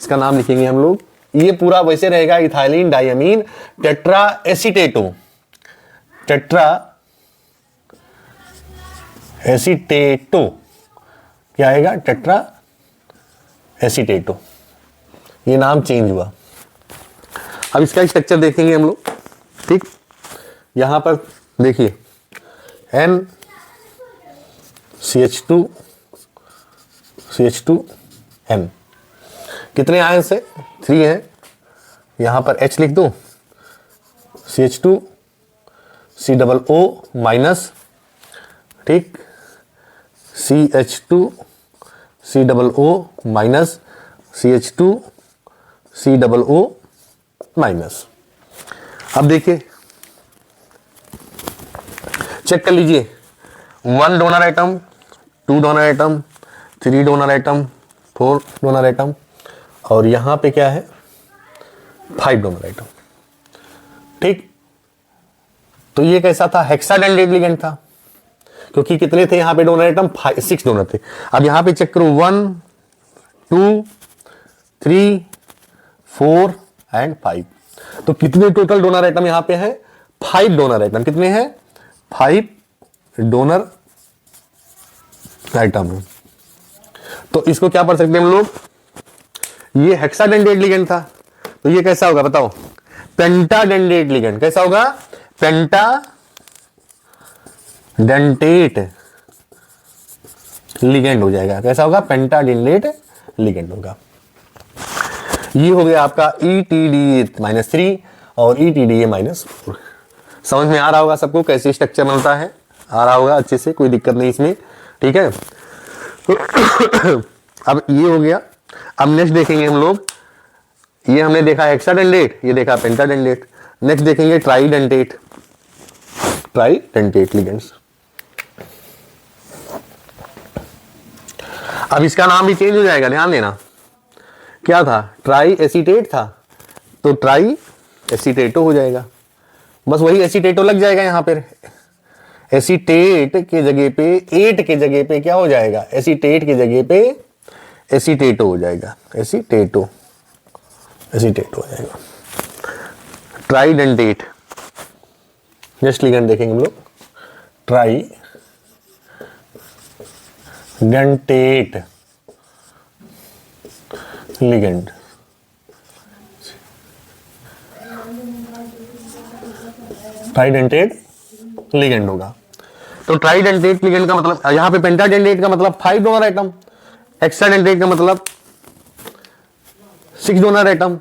इसका नाम लिखेंगे हम लोग। ये पूरा वैसे रहेगा इथाइलिन डायमीन टेट्रा एसीटेटो, टेट्रा एसीटेटो, क्या आएगा? टेट्रा एसीटेटो, ये नाम चेंज हुआ। अब इसका स्ट्रक्चर देखेंगे हम लोग, ठीक। यहां पर देखिए NCH2 कितने आयंस है? 3 है। यहां पर H लिख दो, CH2 COO माइनस, ठीक, CH2 COO minus, CH2 COO minus. अब देखिए, चेक कर लीजिए, 1 donor atom, 2 donor atom, 3 donor atom, 4 donor atom, और यहां पे क्या है? 5 डोनर एटम, ठीक। तो ये कैसा था? हेक्साडेंडेट लिगेंड था, क्योंकि कितने थे यहां पे डोनर एटम? 6 डोनर थे। अब यहां पे चेक करो, 1 2 3 4 एंड 5, तो कितने टोटल डोनर एटम यहां पे है? 5 डोनर एटम। कितने हैं? 5 डोनर एटम है। तो इसको क्या पढ़ सकते हैं हम लोग? ये हेक्साडेंडेट लिगेंड था, तो ये कैसा होगा बताओ? पेंटाडेंडेट लिगेंड। कैसा होगा? पेंटाडेंटेट लिगेंड हो जाएगा। कैसा होगा? पेंटाडेंटेट लिगेंड होगा। ये हो गया आपका ETDA-3 और ETDA-4। समझ में आ रहा होगा सबको कैसे स्ट्रक्चर बनता है? आ रहा होगा अच्छे से, कोई दिक्कत नहीं इसमें, ठीक है। तो अब ये हो गया। अब नेक्स्ट देखेंगे हम लोग, ये हमने देखा हेक्साडेंडेट, ये देखा पेंटाडेंडेट। नेक्स्ट देखेंगे ट्राइडेंटेट, ट्राइडेंटेट लिगेंड्स। अब इसका नाम भी चेंज हो जाएगा, ध्यान देना। क्या था? ट्राई एसीटेट था, तो ट्राई एसीटेटो हो जाएगा। बस वही एसीटेटो लग जाएगा यहां पर। एसीटेट के जगह पे, 8 के जगह पे क्या हो जाएगा? एसीटेट के जगह पे एसीटेटो हो जाएगा। एसीटेटो, एसीटेटो हो जाएगा। ट्राइडेंटेट, नेक्स्ट लिगेंड देखेंगे हम लोग, ट्राइडेंटेट लिगेंड। ट्राइडेंटेट लिगेंड होगा। तो ट्राइडेंटेट लिगेंड का मतलब, यहां पे पेंटाडेंटेट का मतलब 5 डोनर एटम, हेक्साडेंटेट का मतलब 6 डोनर एटम,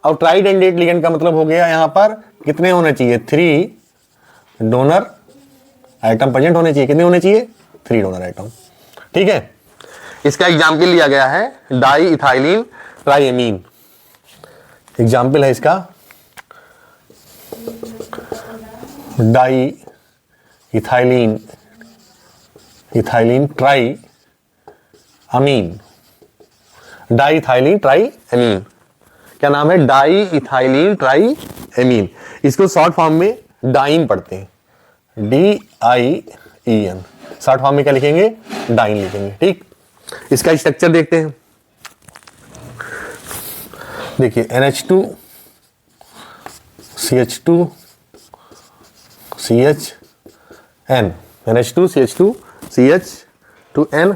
और ट्राइडेंटेट लिगेंड का मतलब हो गया यहां पर कितने होने चाहिए? 3 डोनर एटम प्रेजेंट होने चाहिए। कितने होने चाहिए? 3 डोनर एटम, ठीक है। इसका एग्जाम्पल लिया गया है डाई इथाइलिन ट्राइएमीन। एग्जाम्पल है इसका di ethylene, ethylene tri amine, di ethylene tri amine. क्या नाम है? Di ethylene tri amine. इसको शॉर्ट फॉर्म में डाइन पढ़ते हैं, DIEN। शॉर्ट फॉर्म में क्या लिखेंगे? डाइन लिखेंगे, ठीक। इसका स्ट्रक्चर देखते हैं। देखिए NH2 CH2 CHN, NH2 CH2 CH2N,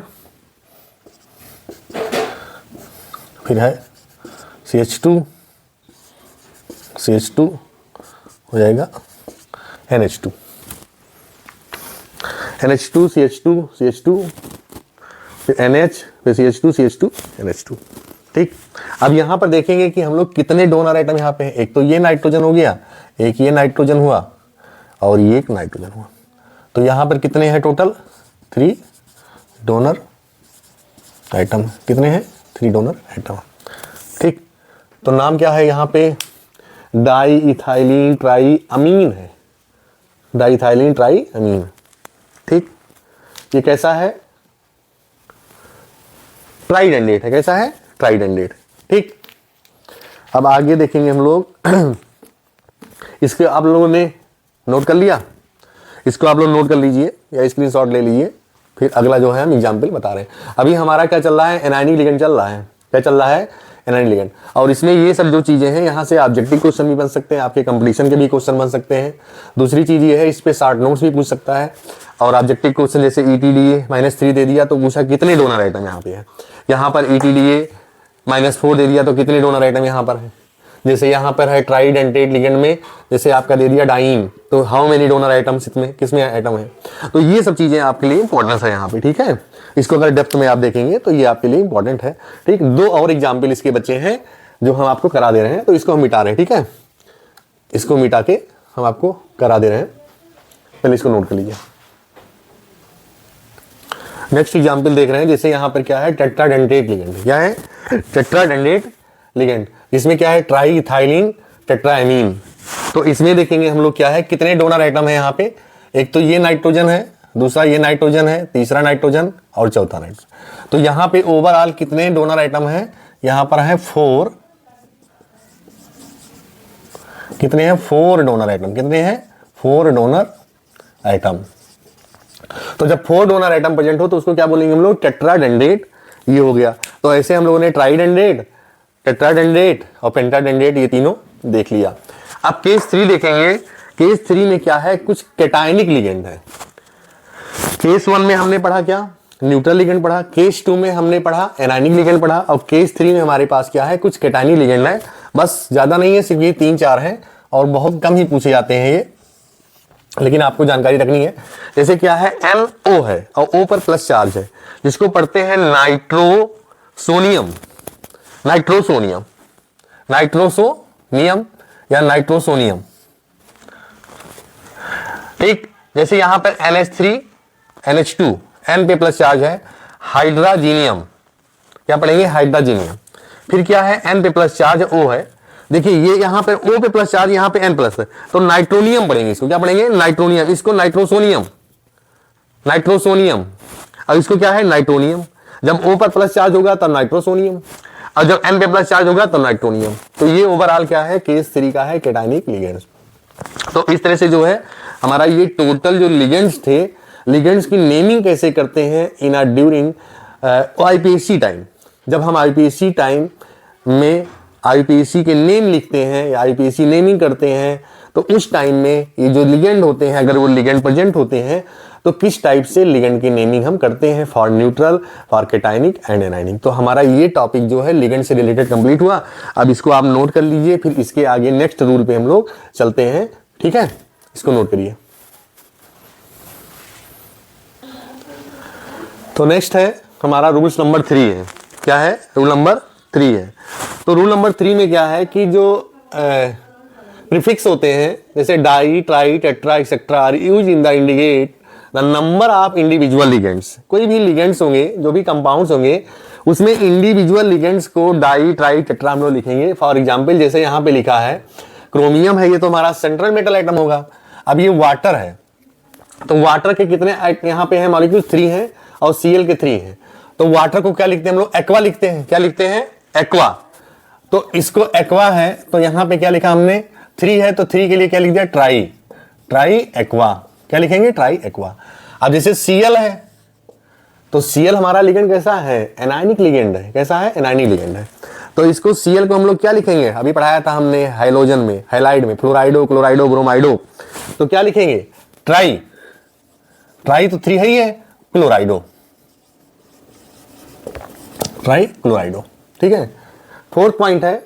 फिर है CH2 CH2 हो जाएगा NH2, NH2 CH2 CH2, फिर NH, फिर CH2 CH2 NH2, ठीक। अब यहां पर देखेंगे कि हम लोग कितने डोनर आइटम यहां पे है। एक तो ये नाइट्रोजन हो गया, एक ये नाइट्रोजन हुआ, और ये एक नाइट्रोजन हुआ। तो यहां पर कितने हैं टोटल? 3 donor atom. कितने हैं? 3 डोनर आइटम, ठीक। तो नाम क्या है यहां पे? डाई इथाइलिन ट्राई अमीन है, डाई इथाइलिन ट्राई अमीन, ठीक। ये कैसा है? ट्राइडेंडेट है। कैसा है? ट्राइडेंडेट, ठीक। अब आगे देखेंगे हम लोग। इसके आप लोगों ने नोट कर लिया? इसको आप लोग नोट कर लीजिए या स्क्रीनशॉट ले लीजिए, फिर अगला जो है हम एग्जाम्पल बता रहे हैं। अभी हमारा क्या चल रहा है? एनायनिक लिगेंड चल रहा है। क्या चल रहा है? Anionic ligand. और इसमें ये सब जो चीजें हैं, यहाँ से ऑब्जेक्टिव क्वेश्चन भी बन सकते हैं, आपके कंपटीशन के भी क्वेश्चन बन सकते हैं। दूसरी चीज ये है, इस पे शॉर्ट नोट्स भी पूछ सकता है। और ऑब्जेक्टिव क्वेश्चन जैसे ETDA -3 दे दिया तो पूछा कितने डोनर आइटम यहाँ पे है। यहाँ पर ETDA -4 दे दिया तो कितने डोनर आइटम यहाँ पर है। जैसे यहाँ पर है ट्राइडेंटेट लिगेंड में, जैसे आपका दे दिया डाइन, तो हाउ मेनी डोनर आइटम्स इसमें किसमें आइटम है। तो ये सब चीजें आपके लिए इंपॉर्टेंट है यहाँ पे, ठीक है। इसको अगर डेप्थ में आप देखेंगे तो ये आपके लिए इंपॉर्टेंट है, ठीक। 2 और एग्जाम्पल इसके बच्चे हैं जो हम आपको करा दे रहे हैं, तो इसको हम मिटा रहे हैं, ठीक है। इसको मिटा के हम आपको करा दे रहे हैं, पहले इसको नोट कर लीजिए। नेक्स्ट एग्जाम्पल देख रहे हैं, जैसे यहाँ पर क्या है टेट्राडेंटेट लिगेंड। क्या है टेट्राडेंटेट लिगेंड, इसमें क्या है ट्राई इथाइलिन टेट्राएमीन। तो इसमें देखेंगे हम लोग क्या है कितने डोनर आइटम है यहाँ पे। एक तो ये नाइट्रोजन है, दूसरा ये नाइट्रोजन है, तीसरा नाइट्रोजन और चौथा नाइट्रोजन। तो यहाँ पे ओवरऑल कितने डोनर आइटम है, यहाँ पर है 4। कितने हैं 4 डोनर आइटम। कितने हैं 4 डोनर आइटम। तो जब 4 डोनर आइटम प्रेजेंट हो तो उसको क्या बोलेंगे हम लोग टेट्राडेंडेट। ये हो गया। तो ऐसे हम लोगों ने ट्राइडेंडेट, टेट्राडेंडेट और पेंटाडेंडेट ये तीनों देख लिया। अब केस 3 देखेंगे। केस 3 में क्या है कुछ कैटायनिक लिगेंड है। केस 1 में हमने पढ़ा क्या न्यूट्रल लिगेंड पढ़ा, केस 2 में हमने पढ़ा एनायनिक लिगेंड पढ़ा, और केस 3 में हमारे पास क्या है कुछ कैटायनिक लिगेंड है। बस ज्यादा नहीं है, सिर्फ ये 3-4 हैं और बहुत कम ही पूछे जाते हैं ये, लेकिन आपको जानकारी रखनी है। जैसे क्या है NO है और O पर प्लस चार्ज है, जिसको पढ़ते हैं नाइट्रोसोनियम। नाइट्रोसोनियम, नाइट्रोसोनियम या नाइट्रोसोनियम, ठीक। जैसे यहां पर NH3 NH2 N पे प्लस चार्ज है, हाइड्राजीनियम। क्या पढ़ेंगे हाइड्राजीनियम। फिर क्या है N पे प्लस चार्ज O है। देखिए ये यहां पर O पे प्लस चार्ज, यहां पे N प्लस है, तो नाइट्रोनियम पढ़ेंगे। इसको क्या पढ़ेंगे नाइट्रोनियम, इसको नाइट्रोसोनियम, नाइट्रोसोनियम। अब इसको क्या है नाइट्रोनियम। जब O पर प्लस चार्ज होगा तब नाइट्रोसोनियम, और जब N पे प्लस चार्ज होगा तब नाइट्रोनियम। तो ये ओवरऑल क्या है केस 3 का है कैटायनिक लिगेंड्स। तो इस तरह से जो है हमारा ये टोटल जो लिगेंड्स थे, लिगेंड्स की नेमिंग कैसे करते हैं इन आर ड्यूरिंग IPSC टाइम। जब हम IPSC टाइम में IPSC के नेम लिखते हैं या IPSC नेमिंग करते हैं, तो उस टाइम में ये जो लिगेंड होते हैं, अगर वो लिगेंड प्रेजेंट होते हैं तो किस टाइप से लिगेंड की नेमिंग हम करते हैं, for neutral, for cationic and anionic. तो हमारा ये टॉपिक जो है लिगेंड से रिलेटेड कंप्लीट हुआ। अब इसको आप नोट कर लीजिए, फिर इसके आगे नेक्स्ट रूल पे हम लोग चलते हैं, ठीक है। इसको नोट करिए। तो नेक्स्ट है हमारा रूल्स नंबर 3 है। क्या है रूल नंबर 3 है। तो रूल नंबर 3 में क्या है कि जो प्रीफिक्स होते हैं जैसे di, tri, tetra etcetera are use in the indicate the number of individual ligands. कोई भी लिगेंड्स होंगे, जो भी कंपाउंड्स होंगे, उसमें इंडिविजुअल लिगेंड्स को डाई, ट्राई, टेट्रा हम लोग लिखेंगे। फॉर एग्जांपल जैसे यहाँ पे लिखा है क्रोमियम है, ये तो हमारा सेंट्रल मेटल आइटम होगा। अब ये वाटर है, तो वाटर के कितने यहाँ पे हैं मॉलिक्यूल 3 हैं और Cl के 3 हैं। तो वाटर को क्या लिखते हैं हम लोग एक्वा लिखते हैं। क्या लिखते हैं एक्वा। तो इसको एक्वा है तो यहाँ पे क्या लिखा हमने 3 है, तो 3 के लिए क्या लिख दिया ट्राई, ट्राई एक्वा। क्या लिखेंगे ट्राई एक्वा। अब जैसे Cl है तो Cl हमारा लिगेंड कैसा है एनायनिक लिगेंड है। कैसा है एनायनिक लिगेंड है। तो इसको Cl को हम लोग क्या लिखेंगे, अभी पढ़ाया था हमने हाइलोजन में, हाइलाइड में, फ्लोराइडो, क्लोराइडो, ब्रोमाइडो। तो क्या लिखेंगे ट्राई, ट्राई तो 3 है ही है, क्लोराइडो, ट्राई क्लोराइडो, ठीक है। 4th पॉइंट है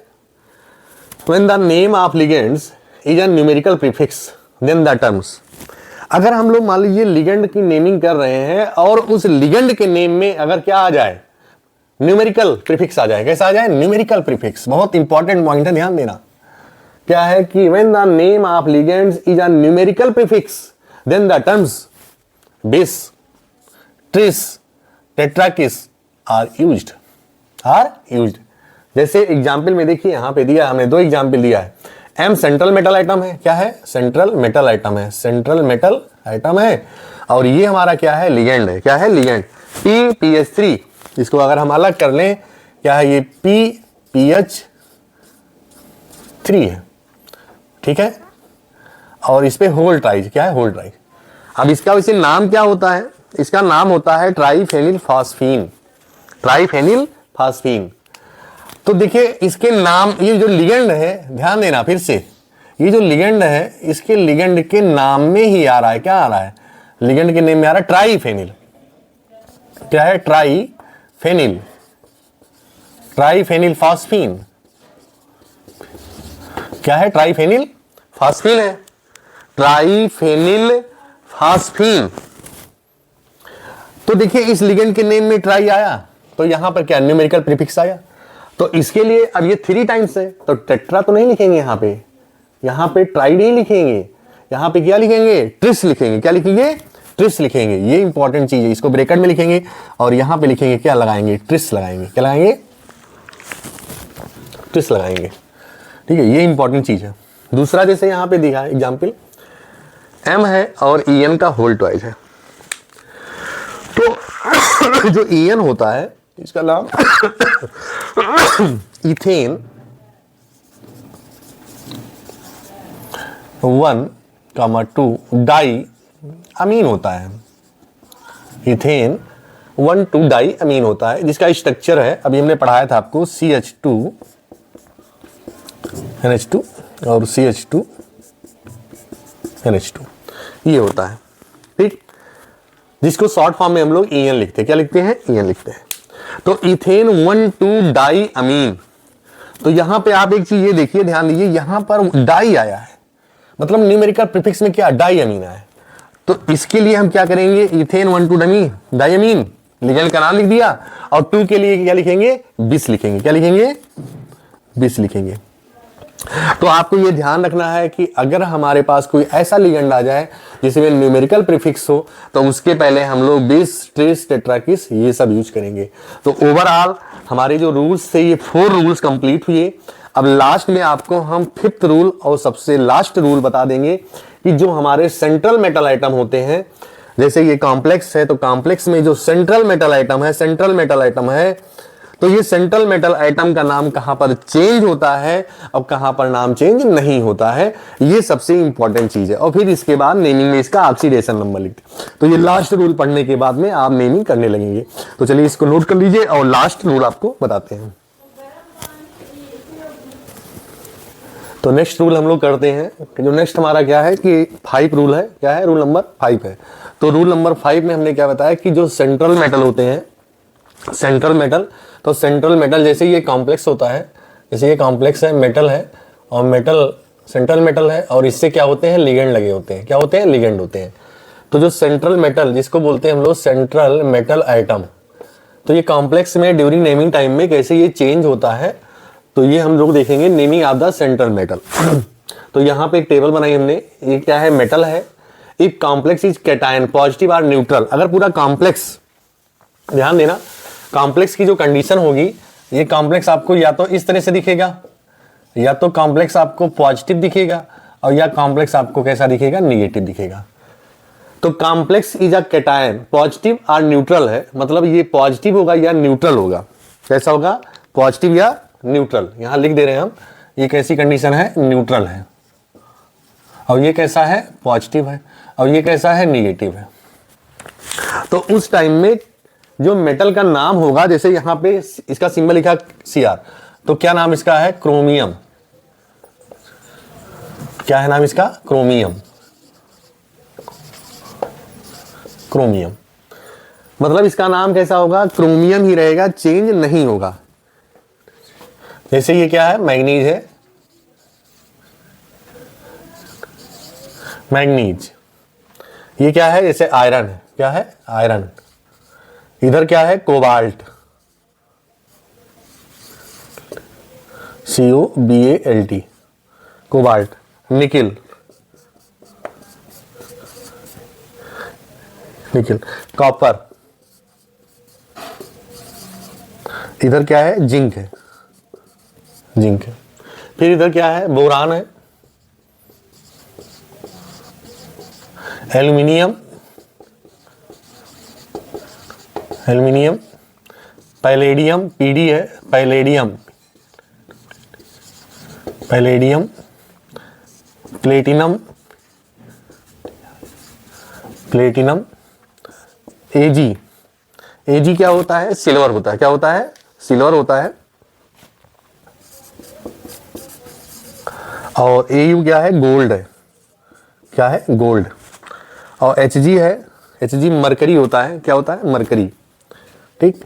when the name of ligands is a numerical prefix then the terms। अगर हम लोग मान लीजिए लिगेंड की नेमिंग कर रहे हैं और उस लिगेंड के नेम में अगर क्या आ जाए न्यूमेरिकल प्रीफिक्स आ जाए। कैसा आ जाए न्यूमेरिकल प्रीफिक्स। बहुत इंपॉर्टेंट पॉइंट है, ध्यान देना। क्या है कि when the name of ligands is a numerical prefix then the terms bis, tris, tetrakis are used, are used। जैसे एग्जाम्पल में देखिए यहां पे दिया हमने 2 एग्जाम्पल दिया है। M सेंट्रल मेटल आइटम है। क्या है सेंट्रल मेटल आइटम है, सेंट्रल मेटल आइटम है। और ये हमारा क्या है लिगेंड है। क्या है लिगेंड PPH3। इसको अगर हम अलग कर लें क्या है ये PPH3 है, ठीक है। और इस पे होल ट्राइज, क्या है होल ट्राइज। अब इसका वैसे नाम क्या होता है, इसका नाम होता है ट्राइफेनिल फास्फीन, ट्राइफेनिल फास्फीन। तो देखिए इसके नाम, ये जो लिगेंड है ध्यान देना फिर से, ये जो लिगेंड है इसके लिगेंड के नाम में ही आ रहा है, क्या आ रहा है लिगेंड के नेम में आ रहा है ट्राईफेनिल। क्या है? ट्राईफेनिल, ट्राईफेनिल फास्फीन। क्या है? ट्राईफेनिल फास्फीन है, ट्राईफेनिल फास्फीन। तो देखिए इस लिगेंड के नेम में ट्राई आया तो यहां पर क्या न्यूमेरिकल प्रीफिक्स आया, तो इसके लिए अब ये 3 टाइम्स है तो टेट्रा तो नहीं लिखेंगे, यहां पे ट्राई नहीं लिखेंगे, यहां पे क्या लिखेंगे? ट्रिस लिखेंगे। क्या लिखेंगे? ट्रिस लिखेंगे। ये इंपॉर्टेंट चीज है, इसको ब्रैकेट में लिखेंगे और यहां पे लिखेंगे क्या लगाएंगे? ट्रिस लगाएंगे। क्या लगाएंगे? ट्रिस लगाएंगे। ठीक है, ये इंपॉर्टेंट चीज है। दूसरा जैसे यहां पे दिखा है एग्जाम्पल, एम है और EN का होल ट्वाइस है, तो जो EN होता है इसका नाम इथेन 1,2 डाई अमीन होता है। इथेन 1,2 डाई अमीन होता है, जिसका स्ट्रक्चर है अभी हमने पढ़ाया था आपको CH2 NH2 और CH2 NH2 ये होता है। ठीक, जिसको शॉर्ट फॉर्म में हम लोग EN लिखते हैं। क्या लिखते हैं? EN लिखते हैं। तो इथेन 1,2 डाई अमीन, तो यहां पे आप एक चीज ये देखिए, ध्यान दीजिए, यहां पर डाई आया है, मतलब न्यूमेरिकल प्रीफिक्स में क्या? डाई अमीन आया है। तो इसके लिए हम क्या करेंगे? इथेन 1,2 डाई अमीन, लिगेंड का नाम लिख दिया, और 2 के लिए क्या लिखेंगे? बिस लिखेंगे। क्या लिखेंगे? बिस लिखेंगे। तो आपको यह ध्यान रखना है कि अगर हमारे पास कोई ऐसा लिगेंड आ जाए जिसमें न्यूमेरिकल प्रीफिक्स हो तो उसके पहले हम लोग बिस, ट्रिस, टेट्राकिस ये सब यूज करेंगे। तो ओवरऑल हमारे जो रूल्स थे ये 4 रूल्स कंप्लीट हुए। अब लास्ट में आपको हम 5th रूल और सबसे लास्ट रूल बता देंगे कि जो हमारे सेंट्रल मेटल आइटम होते हैं, जैसे ये कॉम्प्लेक्स है तो कॉम्प्लेक्स में जो सेंट्रल मेटल आइटम है, तो ये सेंट्रल मेटल आइटम का नाम कहां पर चेंज होता है और कहां पर नाम चेंज नहीं होता है, ये सबसे इंपॉर्टेंट चीज है। और फिर इसके बाद नेमिंग में इसका ऑक्सीडेशन नंबर लिखते हैं। तो ये लास्ट रूल पढ़ने के बाद में आप नेमिंग करने लगेंगे। तो चलिए इसको नोट कर लीजिए और लास्ट रूल आपको बताते हैं। तो नेक्स्ट रूल हम लोग करते हैं, जो नेक्स्ट हमारा क्या है कि 5 रूल है। क्या है? रूल नंबर 5 है। तो रूल नंबर 5 में हमने क्या बताया कि जो सेंट्रल मेटल होते हैं, सेंट्रल मेटल, तो सेंट्रल मेटल जैसे ये कॉम्प्लेक्स होता है, जैसे ये कॉम्प्लेक्स है, मेटल है और मेटल सेंट्रल मेटल है, और इससे क्या होते हैं? लिगेंड लगे होते हैं। क्या होते हैं? लिगेंड होते हैं। तो जो सेंट्रल मेटल, जिसको बोलते हैं हम लोग सेंट्रल मेटल आइटम, तो ये कॉम्प्लेक्स में ड्यूरिंग नेमिंग टाइम में कैसे ये चेंज होता है, तो ये हम लोग देखेंगे naming of the central metal. तो यहाँ पे एक टेबल बनाई हमने। ये क्या है? मेटल है। If complex is cation, positive और न्यूट्रल, अगर पूरा कॉम्प्लेक्स, ध्यान देना, कॉम्प्लेक्स की जो कंडीशन होगी, ये कॉम्प्लेक्स आपको या तो इस तरह से दिखेगा, या तो कॉम्प्लेक्स आपको पॉजिटिव दिखेगा, और या कॉम्प्लेक्स आपको कैसा दिखेगा? निगेटिव दिखेगा। तो complex is a cation, positive और न्यूट्रल है, मतलब ये पॉजिटिव होगा या न्यूट्रल होगा। कैसा होगा? पॉजिटिव या न्यूट्रल। यहां लिख दे रहे हैं हम, ये कैसी कंडीशन है? न्यूट्रल है। और ये कैसा है? पॉजिटिव है। और ये कैसा है? निगेटिव है। तो उस टाइम में जो मेटल का नाम होगा, जैसे यहां पे इसका सिंबल लिखा Cr, तो क्या नाम इसका है? क्रोमियम। क्या है नाम इसका? क्रोमियम। क्रोमियम मतलब इसका नाम कैसा होगा? क्रोमियम ही रहेगा, चेंज नहीं होगा। जैसे ये क्या है? मैग्नीज है, मैग्नीज। ये क्या है? जैसे आयरन है। क्या है? आयरन। इधर क्या है? Cobalt, COBALT, cobalt. Nickel, nickel. Copper. इधर क्या है? जिंक है, जिंक है। फिर इधर क्या है? बोरान है, एल्यूमिनियम, एल्यूमिनियम। पैलेडियम, PD है, palladium, palladium. Platinum, platinum. AG, AG क्या होता है? सिल्वर होता है। क्या होता है? सिल्वर होता है। और AU क्या है? गोल्ड है। क्या है? गोल्ड। और Hg है, Hg मरकरी होता है, क्या होता है, मरकरी, ठीक,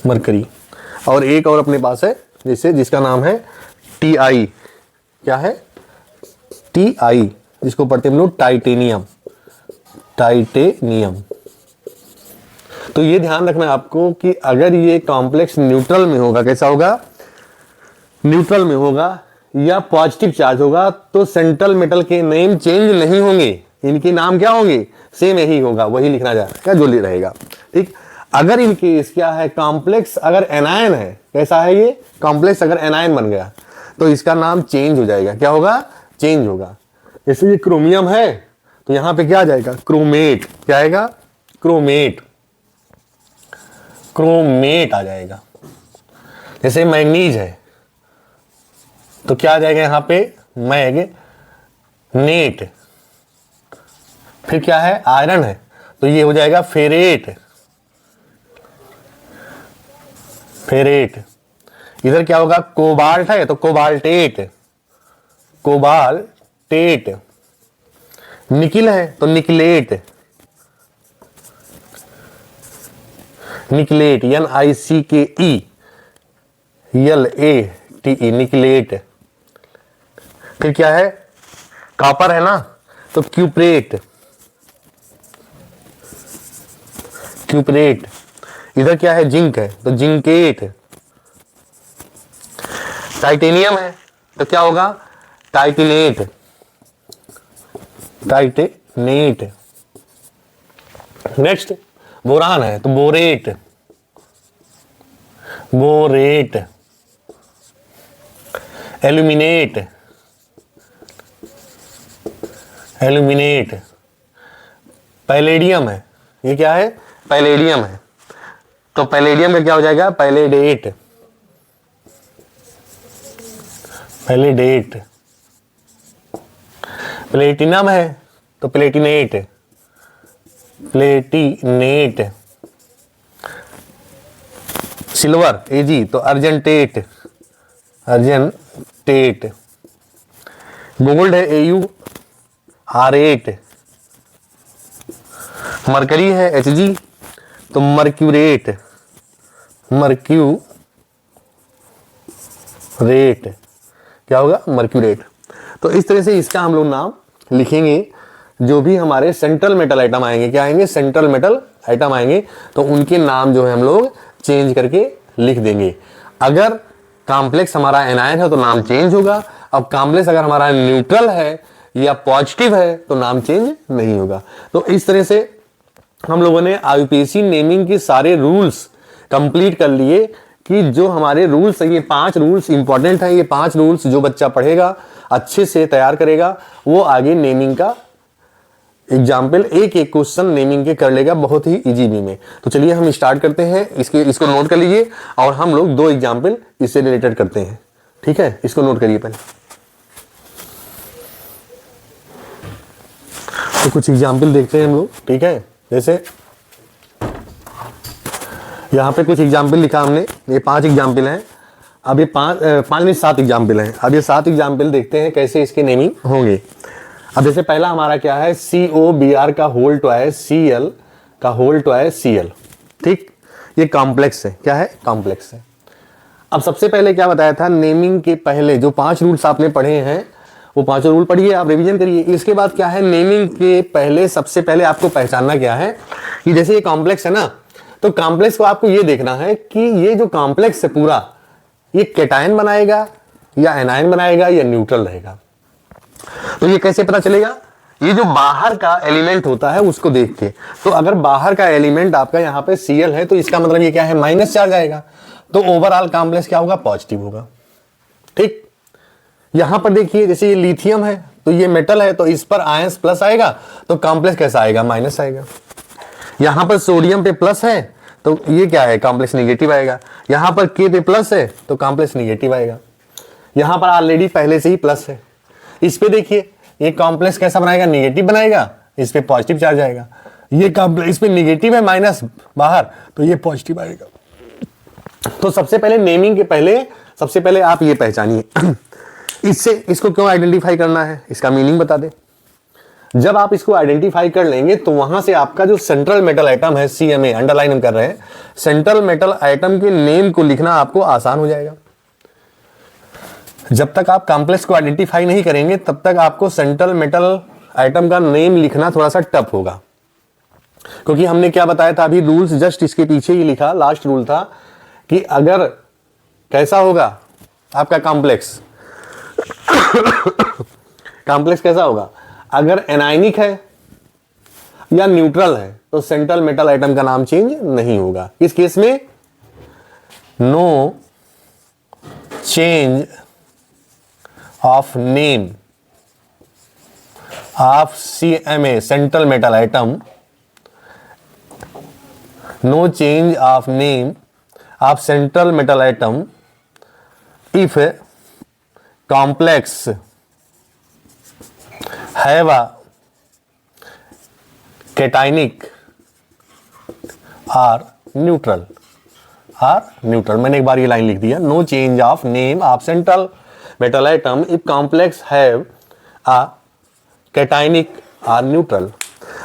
मरकरी। और एक और अपने पास है जैसे जिसका नाम है Ti, क्या है, Ti, जिसको पढ़ते हैं हम लोग टाइटेनियम, टाइटेनियम। तो ये ध्यान रखना आपको कि अगर ये कॉम्प्लेक्स न्यूट्रल में होगा, कैसा होगा, न्यूट्रल में होगा या पॉजिटिव चार्ज होगा, तो सेंट्रल मेटल के नेम चेंज नहीं होंगे, इनके नाम क्या होंगे, सेम यही होगा, वही लिखना जाएगा जो ले रहेगा, ठीक। अगर इनके क्या है, कॉम्प्लेक्स अगर एनायन है, कैसा है ये कॉम्प्लेक्स, अगर एनायन बन गया तो इसका नाम चेंज हो जाएगा, क्या होगा, चेंज होगा। जैसे ये क्रोमियम है तो यहां पे क्या आ जाएगा, क्रोमेट, क्या आएगा, क्रोमेट, क्रोमेट आ जाएगा। जैसे मैग्नीज है तो क्या आ जाएगा यहां पे, मैग्नेट। फिर क्या है, आयरन है तो ये हो जाएगा फेरेट, फेरेट। इधर क्या होगा, कोबाल्ट है तो कोबाल्टेट, कोबाल्टेट। निकिल है तो निकलेट, निकलेट, NICKE, LATE, निकलेट। फिर क्या है, कॉपर है ना तो क्यूप्रेट, क्यूप्रेट। इधर क्या है, जिंक है तो जिंकेट। टाइटेनियम है तो क्या होगा, टाइटेनेट, टाइटेनेट। नेक्स्ट बोरान है तो borate, borate. Aluminate, aluminate. Palladium है, ये क्या है, पैलेडियम है तो पैलेडियम का क्या हो जाएगा, पैलेडेट, पैलेडेट। प्लेटिनम है तो प्लेटिनेट, प्लेटिनेट। सिल्वर Ag तो अर्जेंटेट, अर्जेंटेट। गोल्ड है Au, आरेट। मरकरी है Hg तो मर्क्यूरेट, मर्क्यूरेट, क्या होगा, मर्क्यूरेट। तो इस तरह से इसका हम लोग नाम लिखेंगे। जो भी हमारे सेंट्रल मेटल आइटम आएंगे, क्या आएंगे, सेंट्रल मेटल आइटम आएंगे, तो उनके नाम जो है हम लोग चेंज करके लिख देंगे। अगर कॉम्प्लेक्स हमारा एनायन है तो नाम चेंज होगा, अब कॉम्प्लेक्स अगर हमारा न्यूट्रल है या पॉजिटिव है तो नाम चेंज नहीं होगा। तो इस तरह से हम लोगों ने IUPAC नेमिंग के सारे रूल्स कंप्लीट कर लिए कि जो हमारे रूल्स हैं, ये 5 रूल्स इंपॉर्टेंट हैं। ये 5 रूल्स जो बच्चा पढ़ेगा, अच्छे से तैयार करेगा, वो आगे नेमिंग का एग्जाम्पल एक एक क्वेश्चन नेमिंग के कर लेगा बहुत ही इजी वे में। तो चलिए हम स्टार्ट करते हैं, इसको नोट कर लीजिए और हम लोग 2 एग्जाम्पल इससे रिलेटेड करते हैं, ठीक है। इसको नोट करिए पहले। तो कुछ एग्जाम्पल देखते हैं हम लोग, ठीक है। जैसे यहाँ पे कुछ एग्जाम्पल लिखा हमने, ये 5 एग्जाम्पल हैं। अब ये 5 नहीं 7 एग्जाम्पल हैं। अब ये 7 एग्जाम्पल देखते हैं कैसे इसके नेमिंग होंगे। अब जैसे पहला हमारा क्या है, COBr का होल ट्वाइस Cl का होल ट्वाइस Cl, ठीक। ये कॉम्प्लेक्स है, क्या है, कॉम्प्लेक्स है। अब सबसे पहले क्या बताया था, नेमिंग के पहले जो 5 रूल्स आपने पढ़े हैं वो 5 रूल पढ़िए, आप रिवीजन करिए। इसके बाद क्या है, नेमिंग के पहले सबसे पहले आपको पहचानना क्या है कि जैसे ये कॉम्प्लेक्स है ना, तो कॉम्प्लेक्स को आपको ये देखना है कि ये जो कॉम्प्लेक्स है पूरा, ये कैटायन बनाएगा या एनायन बनाएगा या न्यूट्रल रहेगा। तो ये कैसे पता चलेगा, ये जो बाहर का एलिमेंट होता है उसको देख के। तो अगर बाहर का एलिमेंट आपका यहाँ पे Cl है तो इसका मतलब ये क्या है, माइनस चार्ज आएगा, तो ओवरऑल कॉम्प्लेक्स क्या होगा, पॉजिटिव होगा, ठीक। यहां पर देखिए जैसे ये लिथियम है तो ये मेटल है तो इस पर आयंस प्लस आएगा तो कॉम्प्लेक्स कैसा आएगा, माइनस आएगा। यहां पर सोडियम पे प्लस है तो ये क्या है, कॉम्प्लेक्स निगेटिव आएगा। यहां पर K पे प्लस है तो कॉम्प्लेक्स निगेटिव आएगा। यहां पर ऑलरेडी पहले से ही प्लस है। इस पे देखिए ये कॉम्प्लेक्स कैसा बनाएगा, निगेटिव बनाएगा, इस पे पॉजिटिव चार्ज आएगा। ये कॉम्प्लेक्स, इस पे निगेटिव है माइनस बाहर तो ये पॉजिटिव आएगा। तो सबसे पहले नेमिंग के पहले आप ये पहचानिए। इससे इसको क्यों आइडेंटिफाई करना है, इसका मीनिंग बता दे। जब आप इसको आइडेंटिफाई कर लेंगे तो वहां से आपका जो सेंट्रल मेटल आइटम है, CMA अंडरलाइन हम कर रहे हैं, सेंट्रल मेटल आइटम के नेम को लिखना आपको आसान हो जाएगा। जब तक आप कॉम्प्लेक्स को आइडेंटिफाई नहीं करेंगे तब तक आपको सेंट्रल मेटल आइटम का नेम लिखना थोड़ा सा टफ होगा, क्योंकि हमने क्या बताया था अभी, रूल्स जस्ट इसके पीछे ही लिखा, लास्ट रूल था कि अगर कैसा होगा आपका कॉम्प्लेक्स कॉम्प्लेक्स कैसा होगा, अगर एनायनिक है या न्यूट्रल है तो सेंट्रल मेटल आइटम का नाम चेंज नहीं होगा। इस केस में no change of name of CMA central metal atom, no change of name of central metal atom if complex have a cationic or neutral मैंने एक बार ये लाइन लिख दिया, no change of name of central metal atom if complex have a cationic और neutral.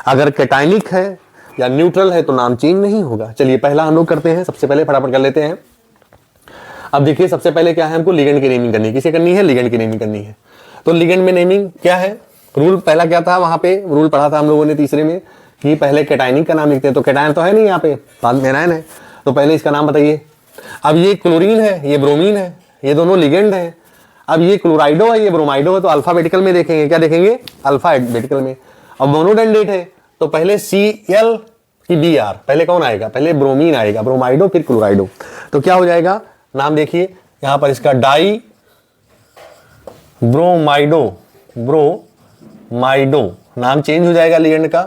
अगर cationic है या neutral है तो नाम चेंज नहीं होगा। चलिए पहला हम लोग करते हैं, सबसे पहले फटाफट कर लेते हैं। अब देखिए सबसे पहले क्या है, हमको लिगेंड की नेमिंग करनी है। किसे करनी है? लिगेंड की नेमिंग करनी है। तो लिगेंड में नेमिंग क्या है, रूल पहला क्या था, वहां पे रूल पढ़ा था हम लोगों ने तीसरे में कि पहले कैटाइनिक का नाम लिखते हैं। तो कैटायन तो है नहीं यहाँ पे, बाद में एनायन है, तो पहले इसका नाम बताइए। अब ये क्लोरीन है, ये ब्रोमीन है, ये दोनों लिगेंड है। अब ये क्लोराइडो है, ये ब्रोमाइडो है, तो अल्फाबेटिकल में देखेंगे, क्या देखेंगे? अल्फाबेटिकल में। अब मोनोडेंडेट है तो पहले Cl की Br, पहले कौन आएगा? पहले ब्रोमीन आएगा, ब्रोमाइडो फिर क्लोराइडो। तो क्या हो जाएगा नाम, देखिए यहां पर इसका डाई ब्रोमाइडो नाम चेंज हो जाएगा लिगेंड का,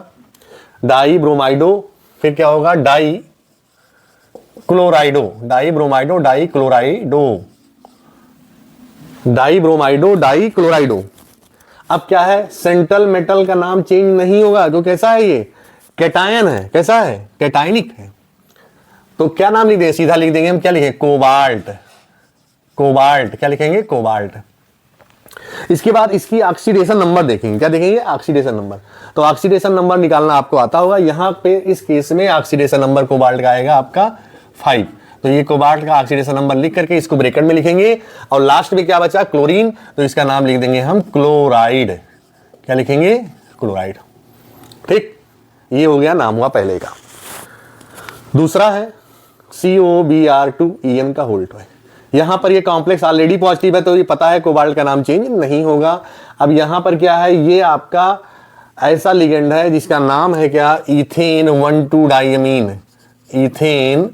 डाई ब्रोमाइडो, फिर क्या होगा? Die क्लोराइडो, die ब्रोमाइडो die क्लोराइडो, die ब्रोमाइडो die क्लोराइडो। अब क्या है, सेंट्रल मेटल का नाम चेंज नहीं होगा, जो कैसा है, ये कैटायन है। कैसा है? कैटाइनिक है। तो क्या नाम लिख देंगे? सीधा लिख देंगे हम, क्या लिखेंगे? कोबाल्ट। कोबाल्ट क्या लिखेंगे? कोबाल्ट। इसके बाद इसकी ऑक्सीडेशन नंबर देखेंगे, क्या देखेंगे? Oxidation number. तो ऑक्सीडेशन नंबर निकालना आपको आता होगा। यहां पे इस केस में ऑक्सीडेशन नंबर कोबाल्ट का आएगा आपका 5। तो ये कोबाल्ट का ऑक्सीडेशन नंबर लिख करके इसको ब्रैकेट में लिखेंगे। और लास्ट में क्या बचा? क्लोरीन, तो इसका नाम लिख देंगे हम क्लोराइड। क्या लिखेंगे? क्लोराइड। ठीक, ये हो गया नाम हुआ पहले का। दूसरा है COBr2En का होल्ट है। यहां पर ये कॉम्प्लेक्स ऑलरेडी पॉजिटिव है, तो ये पता है कोबाल्ट का नाम चेंज नहीं होगा। अब यहां पर क्या है, ये आपका ऐसा लिगेंड है जिसका नाम है क्या? Ethane 1,2 diamine, ethane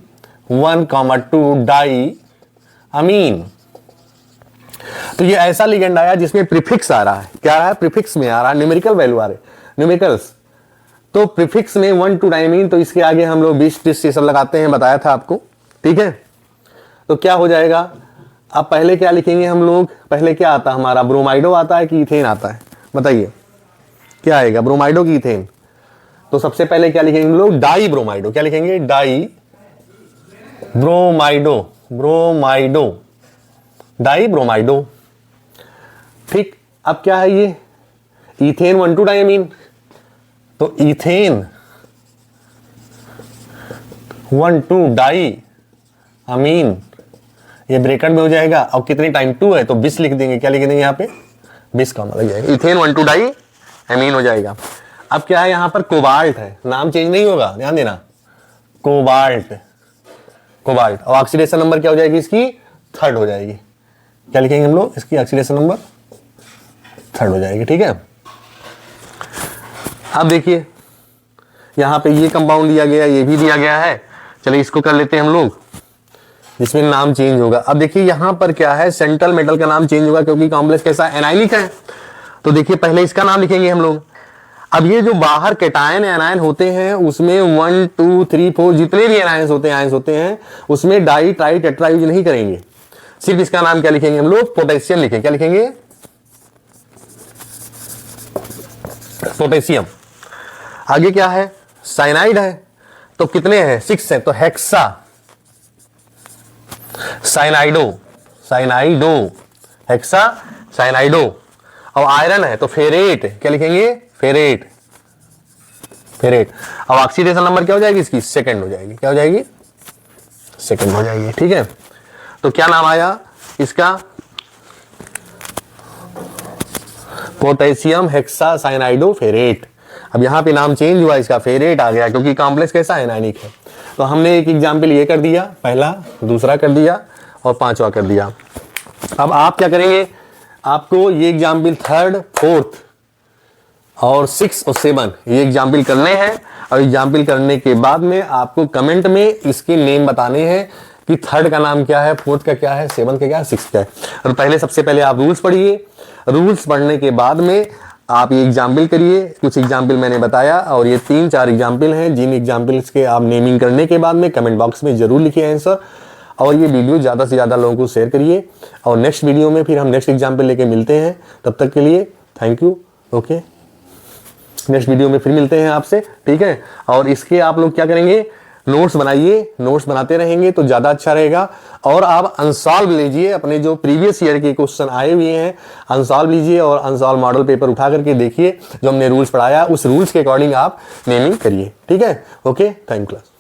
1,2 diamine. तो ये ऐसा लिगेंड आया जिसमें प्रीफिक्स आ रहा है, क्या आ रहा है? प्रीफिक्स में आ रहा है, न्यूमेरिकल वैल्यू आ रहे, न्यूमेरिकल्स। तो प्रीफिक्स में 1,2 डाइअमीन, तो इसके आगे हम लोग 20 ये सब लगाते हैं, बताया था आपको। ठीक है, तो क्या हो जाएगा? अब पहले क्या लिखेंगे हम लोग? पहले क्या आता है हमारा? ब्रोमाइडो आता है कि इथेन आता है? बताइए क्या आएगा, ब्रोमाइडो की इथेन? तो सबसे पहले क्या लिखेंगे हम लोग? Di bromido. क्या लिखेंगे? Di bromido, bromido, di bromido. ठीक, अब क्या है ये? इथेन 1,2 डाइअमीन, तो इथेन 1,2 डाइअमीन, ये ब्रैकेट में हो जाएगा। और कितनी टाइम? 2 है, तो 20 लिख देंगे। क्या लिख देंगे यहाँ पे? 20 का लग जाएगा, इथेन 1,2 डाइअमीन हो जाएगा। अब क्या है, यहाँ पर कोबाल्ट है, नाम चेंज नहीं होगा, ध्यान देना, कोबाल्ट, कोबाल्ट। और ऑक्सीडेशन नंबर क्या हो जाएगी इसकी? 3rd हो जाएगी। क्या लिखेंगे हम लोग? इसकी ऑक्सीडेशन नंबर 3rd हो जाएगी। ठीक है, अब देखिए यहां पे ये कंपाउंड दिया गया, ये भी दिया गया है। चलिए इसको कर लेते हैं हम लोग, जिसमें नाम चेंज होगा। अब देखिए यहां पर क्या है, सेंट्रल मेटल का नाम चेंज होगा क्योंकि कॉम्प्लेक्स कैसा? एनायनिक है। तो देखिए पहले इसका नाम लिखेंगे हम लोग। अब ये जो बाहर कैटायन एनायन होते हैं उसमें 1, 2, 3, 4 जितने भी एनायंस होते हैं उसमें डाई ट्राई टेट्रा यूज नहीं करेंगे। सिर्फ इसका नाम क्या लिखेंगे हम लोग? पोटेशियम लिखेंगे। क्या लिखेंगे? पोटेशियम। आगे क्या है? साइनाइड है, तो कितने हैं? 6 है, तो हेक्सा साइनाइडो, साइनाइडो, हेक्सा साइनाइडो। और आयरन है तो फेरेट, क्या लिखेंगे, फेरेट, फेरेट। अब ऑक्सीडेशन नंबर क्या हो जाएगी इसकी, सेकंड हो जाएगी, क्या हो जाएगी, सेकंड हो जाएगी, ठीक है। तो क्या नाम आया इसका, पोटेशियम हेक्सासाइनाइडोफेरेट। अब यहाँ पे नाम चेंज हुआ, इसका फेरेट आ गया क्योंकि कॉम्प्लेक्स कैसा है, एनायनिक है। तो हमने एक एग्जाम्पल ये कर दिया, पहला, दूसरा कर दिया और पांचवा कर दिया। अब आप क्या करेंगे, आपको ये एग्जाम्पल थर्ड, फोर्थ और 6 और 7 ये एग्जाम्पल करने हैं। और एग्जाम्पल करने के बाद में आपको कमेंट में इसके नेम बताने हैं कि थर्ड का नाम क्या है, फोर्थ का क्या है, 7 का क्या है, 6 का है। और पहले सबसे पहले आप रूल्स पढ़िए, रूल्स पढ़ने के बाद में आप ये एग्जाम्पल करिए। कुछ एग्जाम्पल मैंने बताया और ये 3-4 एग्जाम्पल हैं, जिन एग्जाम्पल्स के आप नेमिंग करने के बाद में कमेंट बॉक्स में जरूर लिखिए आंसर। और ये वीडियो ज़्यादा से ज़्यादा लोगों को शेयर करिए। और नेक्स्ट वीडियो में फिर हम नेक्स्ट एग्जाम्पल लेके मिलते हैं। तब तक के लिए thank you, okay. Next video में फिर मिलते हैं आपसे, ठीक है। और इसके आप लोग क्या करेंगे, नोट्स बनाइए, नोट्स बनाते रहेंगे तो ज़्यादा अच्छा रहेगा। और आप अनसॉल्व लीजिए, अपने जो प्रीवियस ईयर के क्वेश्चन आए हुए हैं अनसॉल्व लीजिए और अनसॉल्व मॉडल पेपर उठा करके देखिए, जो हमने रूल्स पढ़ाया उस रूल्स के अकॉर्डिंग आप नेमिंग करिए, ठीक है, ओके। Thank you class.